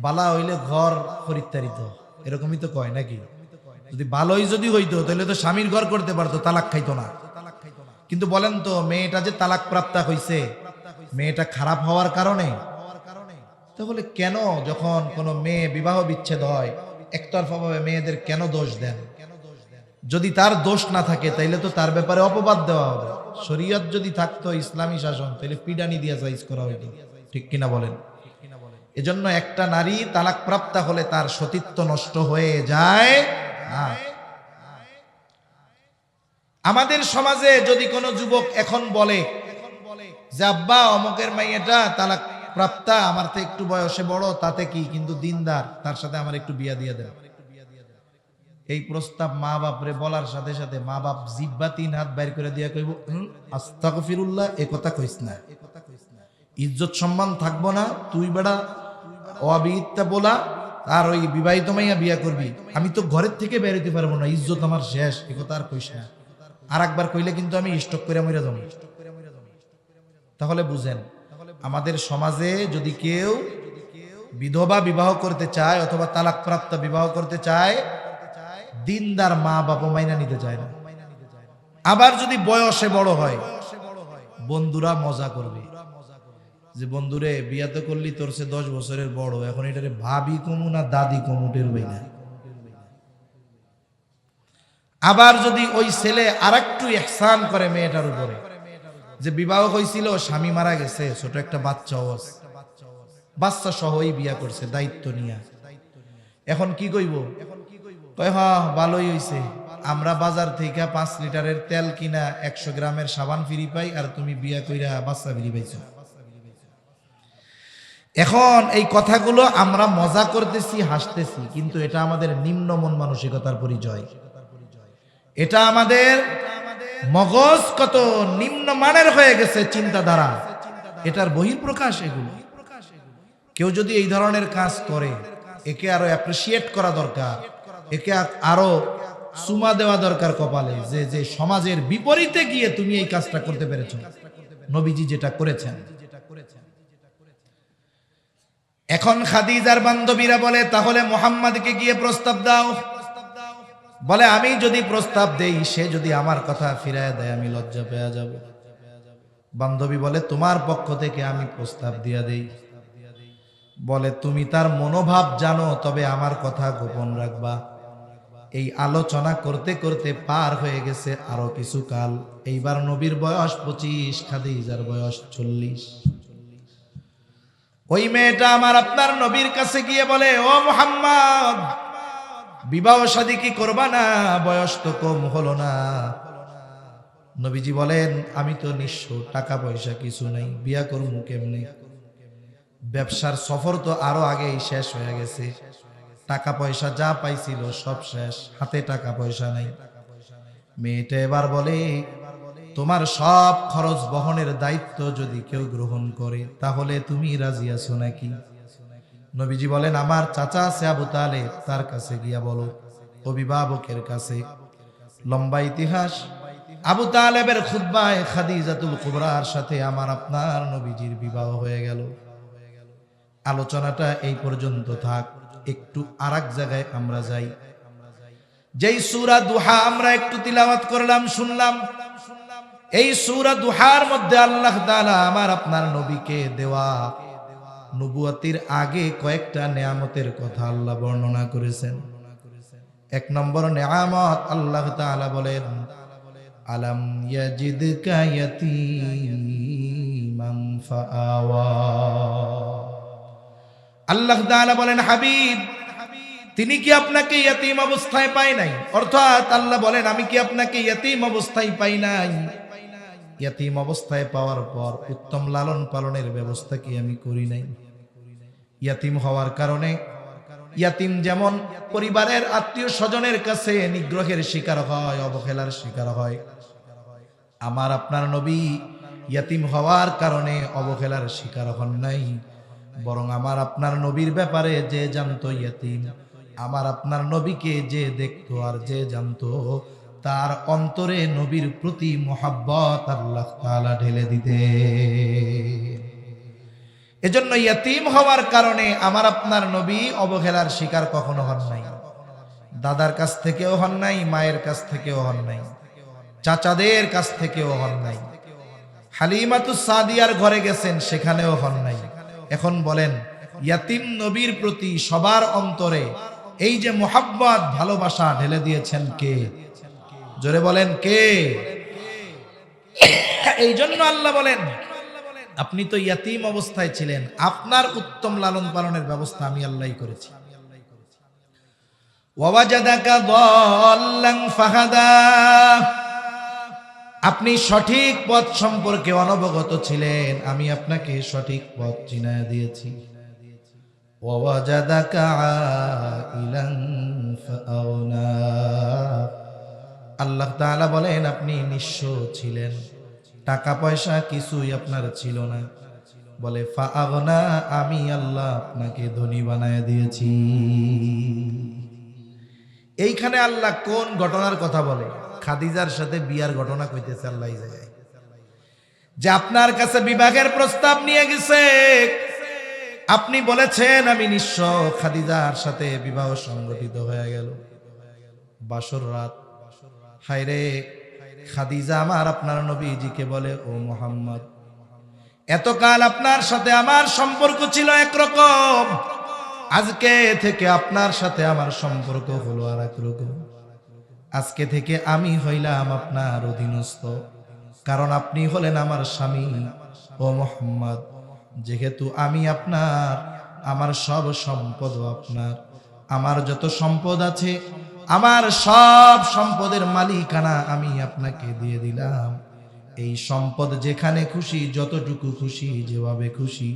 বালা হইলে ঘর খরিদ্দারিত, এরকমই তো কয় নাকি? যদি ভালোই যদি হইতো তাহলে তো স্বামীর ঘর করতে পারতো, তালাক খাইতো না। কিন্তু বলেন তো মেয়েটা যে তালাক প্রাপ্ত হইছে, মেয়েটা খারাপ হওয়ার কারণে? তাহলে কেন যখন কোনো মেয়ে বিবাহ বিচ্ছেদ হয় একতরফাভাবে মেয়েদের কেন দোষ দেন? যদি তার দোষ না থাকে তাইলে তো তার ব্যাপারে অপবাদ দেওয়া হবে। শরীয়ত যদি থাকতো, ইসলামী শাসন, তাহলে পিডানি দিয়ে সাইজ করা হইতো, ঠিক কিনা বলেন? এজন্য একটা নারী তালাক প্রাপ্ত হলে তার সতীত্ব নষ্ট হয়ে যায় না। আমাদের সমাজে যদি কোনো যুবক এখন বলে যে আব্বা অমুকের মাইয়াটা তালাক প্রাপ্তা, আমার তো একটু বয়সে বড়, তাতে কি, কিন্তু দিনদার, তার সাথে আমার একটু বিয়া দিয়ে দেন, এই প্রস্তাব মা বাপরে বলার সাথে সাথে মা বাপ জিব্বা 3 হাত বাইর করে দিয়া কইব, আস্তাগফিরুল্লাহ, এ কথা কইস না, ইজ্জত সম্মান থাকবো না, তুই বেড়া অবিহিতা বলা আর ওই বিবাহিত মাইয়া বিয়া করবি, আমি তো ঘরের থেকে বেরোতে পারবো না, ইজ্জত আমার শেষ, এ কথা আর কইস না। আর একবার কইলে কিন্তু আমি স্টক করে মরে যাবো। তাহলে বুঝেন, আমাদের সমাজে যদি কেউ বিধবা বিবাহ করতে চায় অথবা তালাক প্রাপ্ত বিবাহ করতে চায়, দিনদার মা বাবা মাইনা নিতে চায় না। আবার যদি বয়সে বড় হয়, বন্ধুরা মজা করবে যে বন্ধুরে বিয়া তো করলি, তোর সে 10 বছরের বড়, এখন এটারে ভাবি কমু না দাদি কমুটের বই না। আবার যদি ওই ছেলে আরেকটু ইহসান করে মেয়েটার উপরে, যে বিবাহ হয়েছিল, স্বামী মারা গেছে, ছোট একটা বাচ্চা সহই বিয়া করছে দায়িত্ব নিয়ে, এখন কি কইব? কয় হ্যাঁ ভালোই হইছে, আমরা বাজার থেকে 5 লিটারের তেল কিনা 100 গ্রামের সাবান ফ্রি পাই, আর তুমি বিয়া কইরা বাচ্চা ফ্রি পাইছো। এখন এই কথাগুলো আমরা মজা করতেছি, হাসতেছি, কিন্তু এটা আমাদের নিম্ন মন মানসিকতার পরিচয়। এটা আমাদের মগজ কত নিম্ন মানের হয়ে গেছে চিন্তাধারা, এটার বহিঃপ্রকাশ এগুলো। কেউ যদি এই ধরনের কাজ করে, একে আরো অ্যাপ্রিসিয়েট করা দরকার, একে আরো সুমা দেওয়া দরকার কপালে, যে যে সমাজের বিপরীতে গিয়ে তুমি এই কাজটা করতে পেরেছো, নবীজি যেটা করেছেন। এখন খাদিজার বান্ধবীরা বলে, তাহলে মুহাম্মদকে গিয়ে প্রস্তাব দাও। বলে আমি যদি প্রস্তাব দেই, সে যদি আমার কথা ফিরায় দেয়, আমি লজ্জা পেয়ে যাব। বান্ধবী বলে, তোমার পক্ষ থেকে আমি প্রস্তাব দিয়া দেই। বলে, তুমি তার মনোভাব জানো, তবে আমার কথা গোপন রাখবা। এই আলোচনা করতে করতে পার হয়ে গেছে আরো কিছু কাল। এইবার নবীর বয়স 25, খাদিজার বয়স 40। ওই মেয়েটা আমার আপনার নবীর কাছে গিয়ে বলে, ও মুহাম্মদ, বিবাহ শাদী কি করবা না? বয়স তো কম হলো না। নবীজি বলেন, আমি তো নিঃস্ব, টাকা পয়সা কিছু নাই, বিয়া করবো কেমনে? ব্যবসার সফর তো আরো আগেই শেষ হয়ে গেছে, টাকা পয়সা যা পাইছিল সব শেষ, হাতে টাকা পয়সা নাই। মেয়েটা এবার বলে, তোমার সব খরচ বহনের দায়িত্ব যদি কেউ গ্রহণ করে, তাহলে তুমি রাজি আছো নাকি? নবীজি বলেন, আমার চাচা আছে আবু তালেব, তার কাছে গিয়া বলো, অভিভাবকের কাছে। লম্বা ইতিহাস। আবু তালেবের খুতবায় খাদিজাতুল কুবরার সাথে আমার আপনার নবীজির বিবাহ হয়ে গেল। আলোচনাটা এই পর্যন্ত থাক। একটু আরেক জায়গায় আমরা যাই। যেই সূরা দুহা আমরা একটু তিলাওয়াত করলাম, শুনলাম, এই সূরা দুহার মধ্যে আল্লাহ তাআলা আমার আপনার নবীকে দেওয়া নবুয়তির আগে কয়েকটা নেয়ামতের কথা আল্লাহ বর্ণনা করেছেন। এক নম্বর নেয়ামত আল্লাহ তাআলা বলেন, আলাম ইয়াজিদকা ইয়াতীমান ফাআওয়া। আল্লাহ তাআলা বলেন, হাবিব, তিনি কি আপনাকে ইয়াতীম অবস্থায় পায় নাই? অর্থাৎ আল্লাহ বলেন, আমি কি আপনাকে ইয়াতীম অবস্থায় পাই নাই? ইয়াতীম অবস্থায় পাওয়ার পর উত্তম লালন পালনের ব্যবস্থা কি আমি করি নাই? ইয়াতীম হওয়ার কারণে ইয়াতীম যেমন পরিবারের আত্মীয় স্বজনের কাছে নিগ্রহের শিকার হয়, অবহেলার শিকার হয়, আমার আপনার নবী ইয়াতীম হওয়ার কারণে অবহেলার শিকার হন নাই, বরং আমার আপনার নবীর ব্যাপারে যে জানতো ইয়াতীম, আমার আপনার নবীকে যে দেখতো আর যে জানতো, তার অন্তরে নবীর প্রতি মোহাব্বত আল্লাহ তাআলা ঢেলে দিতে। এজন্য ইয়াতীম হওয়ার কারণে আমার আপনার নবী অবহেলার শিকার কখনো হন নাই। দাদার কাছ থেকেও হন নাই, মায়ের কাছ থেকেও হন নাই, চাচাদের কাছ থেকেও হন নাই, হালিমাতুস সাদিয়ার ঘরে গেছেন, সেখানেও হন নাই। এখন বলেন, ইয়াতীম নবীর প্রতি সবার অন্তরে এই যে মোহাব্বত, ভালোবাসা ঢেলে দিয়েছেন কে? জোরে বলেন, কে? এই জন্য আল্লাহ বলেন, আপনি তো ইয়াতীম অবস্থায় ছিলেন, আপনার উত্তম লালন পালনের ব্যবস্থা আমি আল্লাহই করেছি। ওয়াজাদাকা দাল্লান ফাহাদা, আপনি সঠিক পথ সম্পর্কে অনবগত ছিলেন, আমি আপনাকে সঠিক পথ চিনায় দিয়েছি। ওয়াজাদাকা আইলান ফাআগনা, আল্লাহ তাআলা বলেন, আপনি নিঃস্ব ছিলেন, টাকা পয়সা কিছুই আপনার ছিল না, বলে ফাআগনা, আমি আল্লাহ আপনাকে ধনী বানায় দিয়েছি। এইখানে আল্লাহ কোন ঘটনার কথা বলে? খাদিজার সাথে বিয়ার ঘটনা কইতেছে আল্লাহ এই জায়গায়, যে আপনার কাছে বিবাহের প্রস্তাব নিয়ে গেছে, আপনি বলেছেন আমি নিঃস্ব, খাদিজার সাথে বিবাহ সংগঠিত হয়ে গেল, বাসর রাত। হায়রে, খাদিজা আমার আপনার নবীজিকে বলে, ও মুহাম্মদ, এতকাল আপনার সাথে আমার সম্পর্ক ছিল একরকম, আজকে থেকে আপনার সাথে আমার সম্পর্ক হলো আর একরকম। আজকে থেকে আমি হইলাম আপনার অধীনস্থ, কারণ আপনি হলেন আমার স্বামী। ও মুহাম্মদ, যেহেতু আমি আপনার, আমার সব সম্পদ আপনার, আমার যত সম্পদ আছে, আমার সব সম্পদের মালিকানা আমি আপনাকে দিয়ে দিলাম। এই সম্পদ যেখানে খুশি, যতটুকু খুশি, যেভাবে খুশি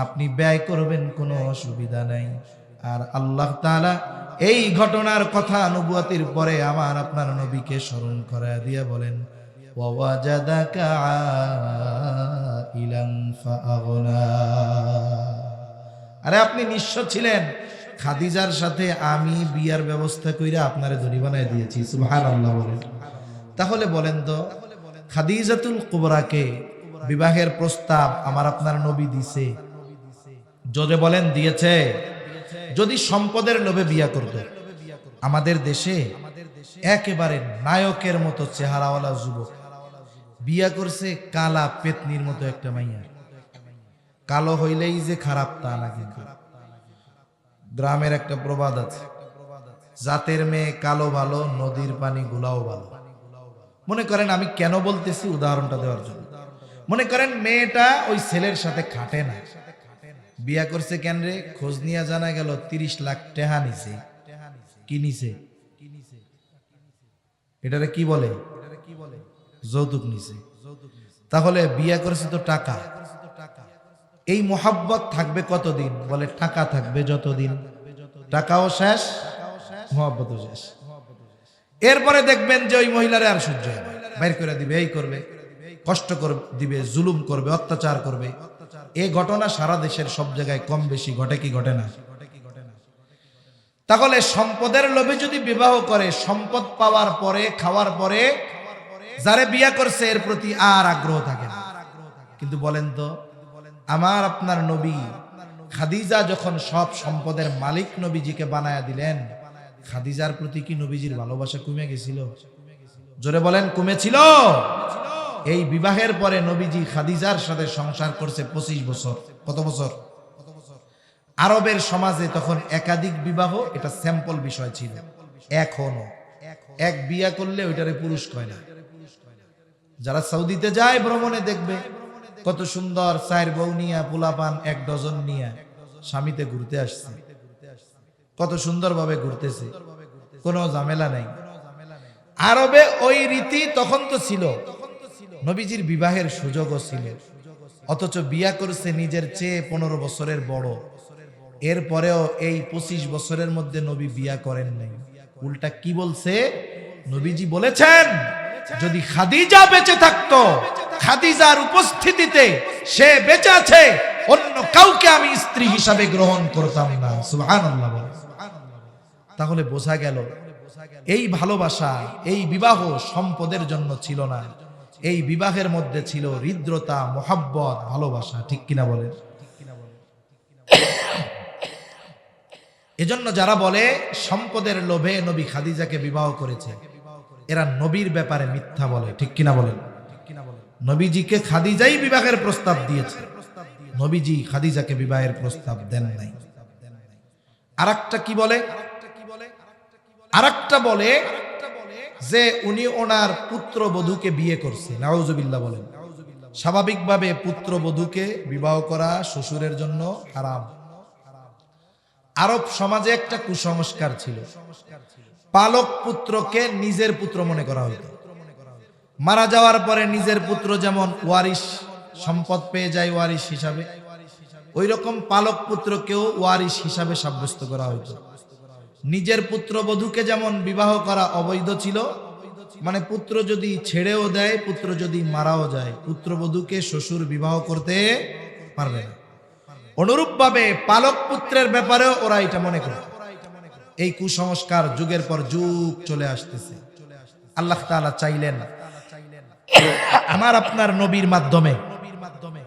আপনি ব্যয় করবেন, কোনো অসুবিধা নাই। আর আল্লাহ তাআলা এই ঘটনার কথা নবুয়তির পরে আমার আপনার নবীকে স্মরণ করায় দিয়ে বলেন, ওয়াজাদাকা আইলান ফাআগনা, আরে আপনি নিঃস্ব ছিলেন, খাদিজার সাথে আমি বিয়ার ব্যবস্থা কইরা আপনারে ধনী বানায় দিয়েছি। সুবহানাল্লাহ বলেন। তাহলে বলেন তো, খাদিজাতুল কুবরাকে বিবাহের প্রস্তাব আমার আপনার নবী দিছে, জোরে বলেন, দিয়েছে? যদি সম্পদের লোভে বিয়া করত, আমাদের দেশে একেবারে নায়কের মতো চেহারাওয়ালা যুবক বিয়া করছে কালা পেতনির মতো একটা মাইয়া। কালো হইলেই যে খারাপ তা না, কিন্তু গ্রামের একটা প্রবাদ আছে, জাতের মেয়ে কালো ভালো, নদীর পানি গুলাও ভালো। মনে করেন, আমি কেন বলতেছি উদাহরণটা দেওয়ার জন্য, মনে করেন মেয়েটা ওই ছেলের সাথে খাটে না, বিয়া করছে কেন রে, খোঁজ নিয়ে জানা গেল 30 লাখ টাকা নিছে। কি নিছে? এটারে কি বলে? যৌতুক নিছে। তাহলে বিয়া করছে তো টাকা, এই মোহাব্বত থাকবে কতদিন? বলে টাকা থাকবে যতদিন, টাকাও শেষ, মোহাব্বতও শেষ। এরপরে দেখবেন যে ওই মহিলারে আর সহ্য হয় না, বাইর করে দিবে, এই করবে, কষ্ট দিবে, জুলুম করবে, অত্যাচার করবে। এই ঘটনা সারা দেশের সব জায়গায় কম বেশি ঘটে কি ঘটে না? তাহলে সম্পদের লোভে যদি বিবাহ করে, সম্পদ পাওয়ার পরে, খাওয়ার পরে যারে বিয়া করছে এর প্রতি আর আগ্রহ থাকে না। কিন্তু বলেন তো, আমার আপনার নবী খাদিজা যখন সব সম্পদের মালিক নবীজিকে বানায়া দিলেন, খাদিজার প্রতি কি নবীজির ভালোবাসা কমে গেছিল? জোরে বলেন, কমেছিল? এই বিবাহের পরে নবীজি খাদিজার সাথে সংসার করছে 25 বছর। কত বছর? আরবের সমাজে তখন একাধিক বিবাহ এটা স্যাম্পল বিষয় ছিল। এখনো এক বিয়া করলে ওইটারে পুরুষ কয় না। যারা সৌদিতে যায় ভ্রমণে দেখবে কত সুন্দর 4 বউ নিয়া, পোলাপান 1 ডজন নিয়া স্বামীতে ঘুরতে আসছে, কত সুন্দর ভাবে ঘুরতেছে, কোনো ঝামেলা নাই। আরবে ওই রীতি তখন তো ছিল, নবীজির বিবাহের সুযোগও ছিল, অথচ বিয়া করছে নিজের চেয়ে 15 বছরের বড়। এরপরেও এই 25 বছরের মধ্যে নবী বিয়া করেন নাই। উল্টা কি বলছে? নবীজি বলেছেন, যদি খাদিজা বেঁচে থাকতো, খাদিজার উপস্থিতিতে সে বেঁচে আছে, অন্য কাউকে আমি স্ত্রী হিসাবে গ্রহণ করতাম না। সুবহানাল্লাহ। তাহলে বোঝা গেল এই ভালোবাসা, এই বিবাহ সম্পদের জন্য ছিল না, এই বিবাহের মধ্যে ছিল হৃদ্রতা, মোহাব্বত, ভালোবাসা। ঠিক কিনা বলেন? এজন্য যারা বলে সম্পদের লোভে নবী খাদিজাকে বিবাহ করেছে, এরা নবীর ব্যাপারে মিথ্যা বলে। ঠিক কিনা বলেন? নবীজিকে খাদিজাই বিবাহের প্রস্তাব দিয়েছে, নবীজি খাদিজাকে বিবাহের প্রস্তাব দেন নাই। আরেকটা কি বলে? আরেকটা বলে যে উনি ওনার পুত্রবধূকে বিয়ে করছে। নাউজুবিল্লাহ বলেন। স্বাভাবিকভাবে পুত্রবধূকে বিবাহ করা শ্বশুরের জন্য হারাম। আরব সমাজে একটা কুসংস্কার ছিল, পালক পুত্রকে নিজের পুত্র মনে করা হইত। মারা যাওয়ার পরে নিজের পুত্র যেমন ওয়ারিশ, সম্পদ পেয়ে যায় ওয়ারিশ হিসাবে, ওই রকম পালক পুত্রকেও ওয়ারিশ হিসাবে সাব্যস্ত করা হইত। নিজের পুত্রবধূকে যেমন বিবাহ করা অবৈধ ছিল, মানে পুত্র যদি ছেড়েও দেয়, পুত্র যদি মারাও যায়, পুত্রবধূকে শ্বশুর বিবাহ করতে পারবে না। অনুরূপভাবে পালক পুত্রের ব্যাপারেও ওরা এটা মনে করে। এই কুসংস্কার যুগের পর যুগ চলে আসতেছে। আল্লাহ তাআলা চাইলেন আমার আপনার নবীর মাধ্যমে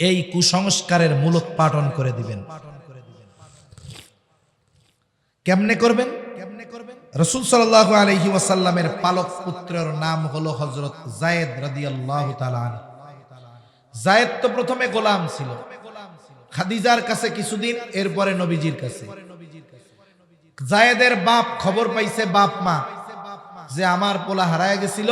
এই কুসংস্কারের মূলোৎপাটন করে দিবেন। কেমনে করবেন? রাসূল সাল্লাল্লাহু আলাইহি ওয়াসাল্লামের পালক পুত্রের নাম হলো হযরত যায়েদ রাদিয়াল্লাহু তাআলা আনহু। যায়েদ তো প্রথমে গোলাম ছিল, খাদিজার কাছে কিছুদিন, এরপরে নবীজির কাছে। যায়েদের বাপ খবর পাইছে, বাপ মা, যে আমার পোলা হারায় গেছিল,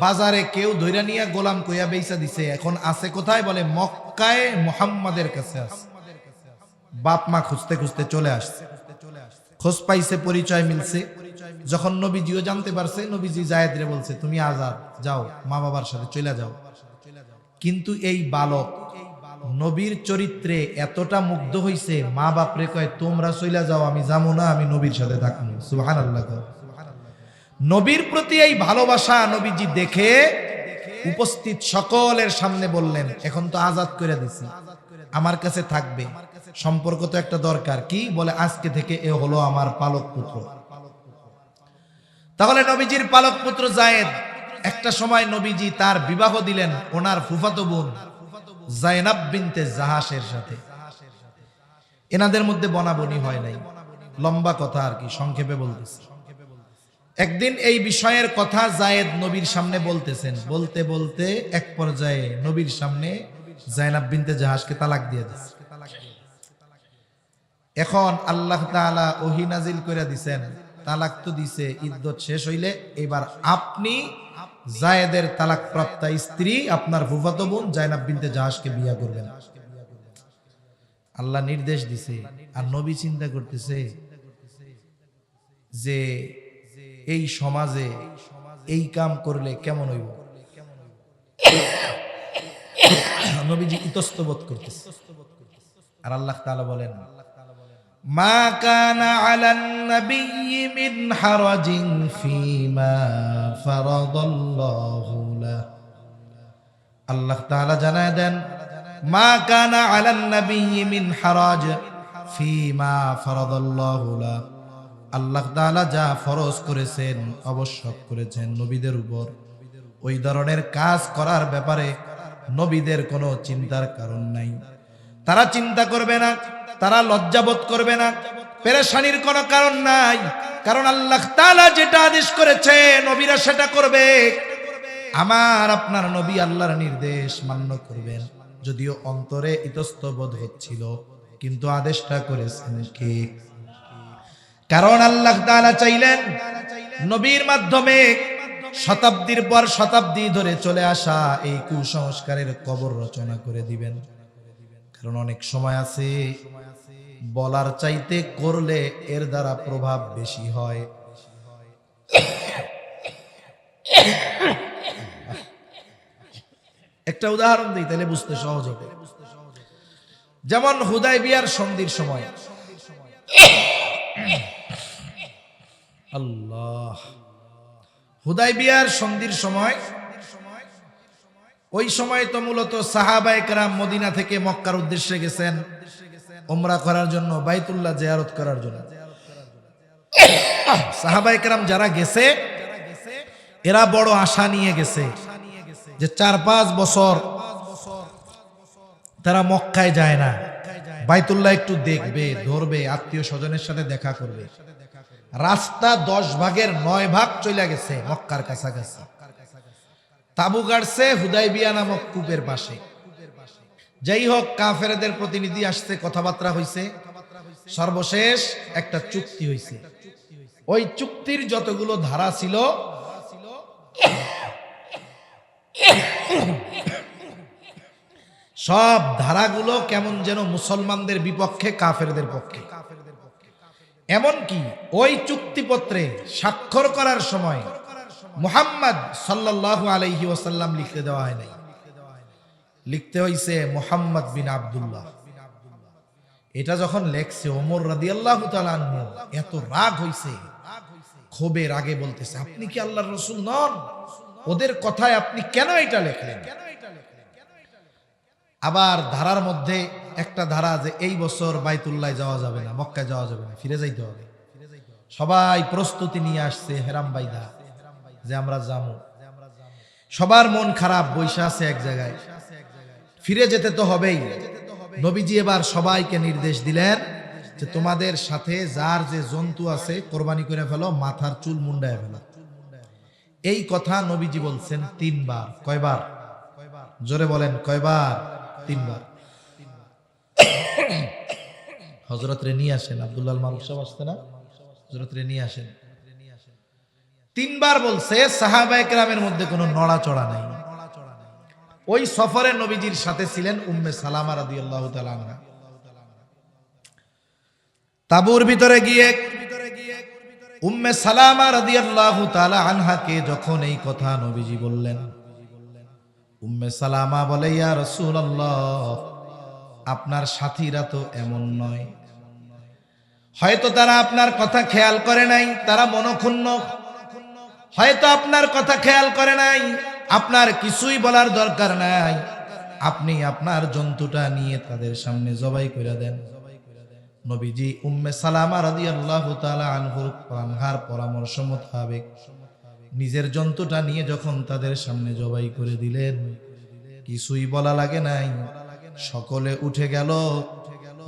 বাজারে কেউ ধইরা নিয়ে গোলাম কইয়া বেচা দিছে, এখন আছে কোথায়? বলে মক্কায় মুহাম্মাদের কাছে আছে। বাপ মা খুঁজতে খুঁজতে চলে আসছে, খোঁজ পাইছে, পরিচয় মিলছে। যখন নবীজিও জানতে পারছে, নবীজি যায়েদরে বলছে তুমি আজাদ, যাও মা বাবার সাথে চলে যাও। কিন্তু এই বালক নবীর চরিত্রে এতটা মুগ্ধ হইছে, মা বাপরে কয় তোমরা চলে যাও, আমি যাবো না, আমি নবীর সাথে থাকবো। সুবহানাল্লাহ। নবীর প্রতি এই ভালোবাসা নবীজি দেখে উপস্থিত সকলের সামনে বললেন, এখন তো আজাদ করে দিছি, আমার কাছে থাকবে, সম্পর্ক তো একটা দরকার। কি বলে? আজকে থেকে এ হলো আমার পালক পুত্র। তাহলে নবীজির পালক পুত্র যায়েদ। একটা সময় নবীজি তার বিবাহ দিলেন ওনার ফুফাতো বোন যায়নাব বিনতে জাহাসের সাথে। এনাদের মধ্যে বনাবনি হয় নাই, লম্বা কথা আর কি, সংক্ষেপে বলতেছি। একদিন এই বিষয়ের কথা যায়েদ নবীর সামনে বলতেছেন, বলতে বলতে এক পর্যায়ে নবীর সামনে যায়নাব বিনতে জাহাসকে তালাক দিয়ে দিয়েছে। এখন আল্লাহ তাআলা ওহী নাজিল করে দিবেন, তালাক তো দিছে, ইদ্দত শেষ হইলে এবার আপনি যায়েদের তালাক প্রাপ্ত স্ত্রী আপনার ফুফাতো বোন যায়নাব বিনতে জাহাসকে বিয়ে করবেন। আল্লাহ নির্দেশ দিছে। আর নবী চিন্তা করতেছে যে এই সমাজে এই কাম করলে কেমন হইব। নবীজি ইতস্তবোধ করতেছে। আর আল্লাহ তাআলা বলেন, মা কানা আলান নাবিয়্যি মিন হারাজিন ফীমা ফারাদাল্লাহু লাহু। আল্লাহ তাআলা জানায় দেন, মা কানা আলান নাবিয়্যি মিন হারাজ ফীমা ফারাদাল্লাহু লাহু। আল্লাহ তাআলা যা ফরজ করেছেন, আবশ্যক করেছেন নবীদের উপর, ওই ধরনের কাজ করার ব্যাপারে নবীদের কোনো চিন্তার কারণ নাই। তারা চিন্তা করবে না, তারা লজ্জাবোধ করবে না, পেরেশানির কোনো কারণ নাই। কারণ আল্লাহ তাআলা যেটা আদেশ করেছে নবীরা সেটা করবে। আমার আপনার নবী আল্লাহর নির্দেশ মান্য করবেন, যদিও অন্তরে ইতস্তবোধ হচ্ছিল, কিন্তু আদেশটা করেছেন কে? কারণ আল্লাহ তাআলা চাইলেন নবীর মাধ্যমে শতাব্দীর পর শতাব্দী ধরে চলে আসা এই কুসংস্কারের কবর রচনা করে দিবেন। কারণ অনেক সময় আছে বলার চাইতে করলে এর দ্বারা প্রভাব বেশি হয়। একটা উদাহরণ দিই তাহলে বুঝতে সহজ হবে। যেমন হুদায়বিয়ার সন্ধির সময়, আল্লাহ, হুদায়বিয়ার সন্ধির সময়, ওই সময় তো মূলত সাহাবায়ে কেরাম মদিনা থেকে মক্কার উদ্দেশ্যে গেছেন উমরা করার জন্য, বাইতুল্লাহ জিয়ারত করার জন্য। সাহাবায়ে কেরাম যারা গেছে এরা বড় আশা নিয়ে গেছে যে 4-5 বছর তারা মক্কায় যায় না, বাইতুল্লাহ একটু দেখবে, ধরবে, আত্মীয় স্বজনের সাথে দেখা করবে। রাস্তা 10 ভাগের 9 ভাগ চলে গেছে মক্কার কাছাকাছি। তাবু গাড়ছে হুদায়বিয়া নামক কূপের পাশে। যাই হোক, কাফেরদের প্রতিনিধি আসছে, কথাবার্তা হইছে, সর্বশেষ একটা চুক্তি হইছে। ওই চুক্তির যতগুলো ধারা ছিল সব ধারাগুলো কেমন যেন মুসলমানদের বিপক্ষে, কাফেরদের পক্ষে। এমনকি ওই চুক্তিপত্রে স্বাক্ষর করার সময় মুহাম্মদ সাল্লাল্লাহু আলাইহি ওয়াসাল্লাম লিখতে দেওয়া হয় নাই, লিখতে হইছে মুহাম্মদ বিন আব্দুল্লাহ। এটা যখন লেখছে ওমর রাদিয়াল্লাহু তাআলা আনহু এত রাগ হইছে, ক্ষোভে রাগে বলতেছে, আপনি কি আল্লাহর রাসূল নন? ওদের কথায় আপনি কেন এটা লিখলেন? আবার ধারার মধ্যে একটা ধারা যে এই বছর বাইতুল্লাহ যাওয়া যাবে না, মক্কায় যাওয়া যাবে না, ফিরে যাইতে হবে। সবাই প্রস্তুতি নিয়ে আসছে হেরাম বাইদা যে আমরা যাবো। সবার মন খারাপ, বৈশা আছে এক জায়গায়, ফিরে যেতে তো হবেই। নবীজি এবার সবাইকে নির্দেশ দিলেন যে তোমাদের সাথে যার যে জন্তু আছে কোরবানি করে ফেলো, মাথার চুল মুন্ডায় ফেলো। এই কথা নবীজি বলছেন 3 বার। কয়বার? জোরে বলেন, কয়বার? 3 বার। হযরত রে নিয়ে আসেন, আব্দুল্লাহ মারুফ সাহেব আসতে না, হযরত রে নিয়ে আসেন। 3 বার বলছে। সাহাবায়ে কেরামের মধ্যে কোনো নড়াচড়া নাই। ওই সফরে নবীজির সাথে ছিলেন উম্মে সালামা রাদিয়াল্লাহু তাআলা আনহা। তাবুর ভিতরে গিয়ে উম্মে সালামা রাদিয়াল্লাহু তাআলা আনহাকে যখন এই কথা নবীজি বললেন, উম্মে সালামা বলে, ইয়া রাসূলুল্লাহ, আপনার সাথীরা তো এমন নয়, হয়তো তারা আপনার কথা খেয়াল করে নাই, তারা মনক্ষুণ্ণ, হয়তো আপনার কথা খেয়াল করে নাই, আপনার কিছুই বলার দরকার নাই, আপনি আপনার জন্তুটা নিয়ে তাদের সামনে জবাই করে দেন। নবীজি উম্মে সালামা রাদিয়াল্লাহু তাআলা আনহার পরামর্শ মোতাবেক নিজের জন্তুটা নিয়ে যখন তাদের সামনে জবাই করে দিলেন, কিছুই বলা লাগে নাই, সকলে উঠে গেল,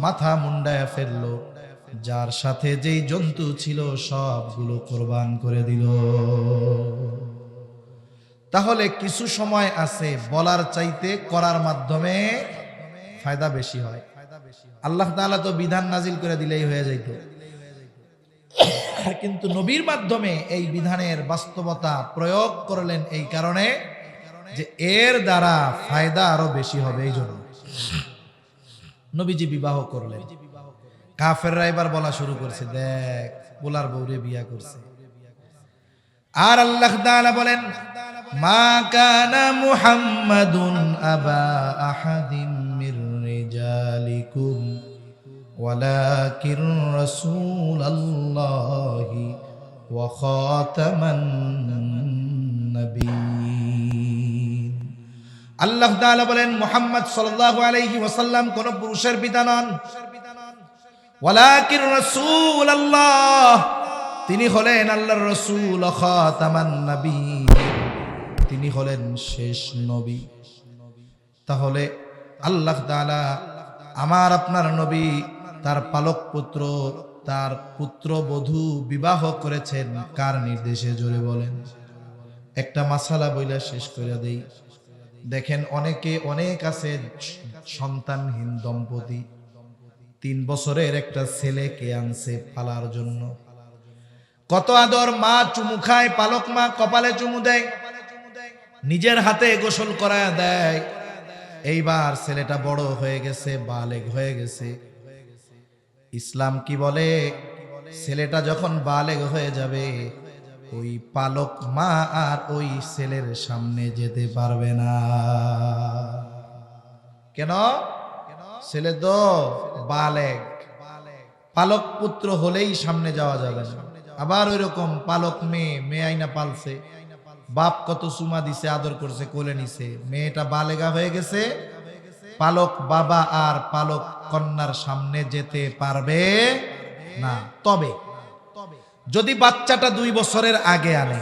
মাথা মুন্ডায় ফেললো, যার সাথে যেই জন্তু ছিল সবগুলো কোরবান করে দিল। তাহলে কিছু সময় আছে বলার চাইতে করার মাধ্যমে ফায়দা বেশি হয়। আল্লাহ তাআলা তো বিধান নাজিল করে দিলেই হয়ে যাইত, কিন্তু নবীর মাধ্যমে এই বিধানের বাস্তবতা প্রয়োগ করলেন এই কারণে যে এর দ্বারা ফায়দা আরো বেশি হবে। এই জন্য নবীজি বিবাহ করলেন। কাফেররা এবার বলা শুরু করছে, দেখ পোলার বউরে বিয়া করছে। আর আল্লাহ তাআলা বলেন, মা কানা মুহাম্মাদুন আবা আহাদিম মির রিজালিকুম ওয়ালাকিন রাসূলুল্লাহি ওয়া খাতামান নবিয়্যিন। আল্লাহ তাআলা বলেন, মুহাম্মদ সাল্লাল্লাহু আলাইহি ওয়াসাল্লাম কোন পুরুষের পিতা নন, ওয়ালাকিন রাসূলুল্লাহ, তিনি হলেন আল্লাহর রাসূল, খাতামান নবিয়্যিন, তিনি হলেন শেষ নবী। তাহলে আল্লাহ তাআলা আমার আপনার নবী তার পালক পুত্র, তার পুত্রবধূ বিবাহ করেছেন কার নির্দেশে? জোরে বলেন। একটা মাসালা বইলা শেষ করে দেই। দেখেন অনেকে অনেক আছে সন্তানহীন দম্পতি, 3 বছরের একটা ছেলেকে আনছে পালার জন্য। কত আদর, মা চুমু খায়, পালক মা কপালে চুমু দেয়, নিজের হাতে গোসল করায় দেয়। এইবার ছেলেটা বড় হয়ে গেছে, বালেগ হয়ে গেছে। ইসলাম কি বলে? ছেলেটা যখন বালেগ হয়ে যাবে, ওই পালক মা আর ওই ছেলের সামনে যেতে পারবে না। কেন? ছেলে তো বালেগ, পালক পুত্র হলেই সামনে যাওয়া যাবে না। আবার ওই রকম পালক মেয়ে, মেয়ে আইনা পালছে, বাপ কত চুমা দিছে, আদর করছে, কোলে নিছে, মেয়েটা বালেগা হয়ে গেছে, পালক বাবা আর পালক কন্যার সামনে যেতে পারবে না। তবে যদি বাচ্চাটা 2 বছরের আগে আনে,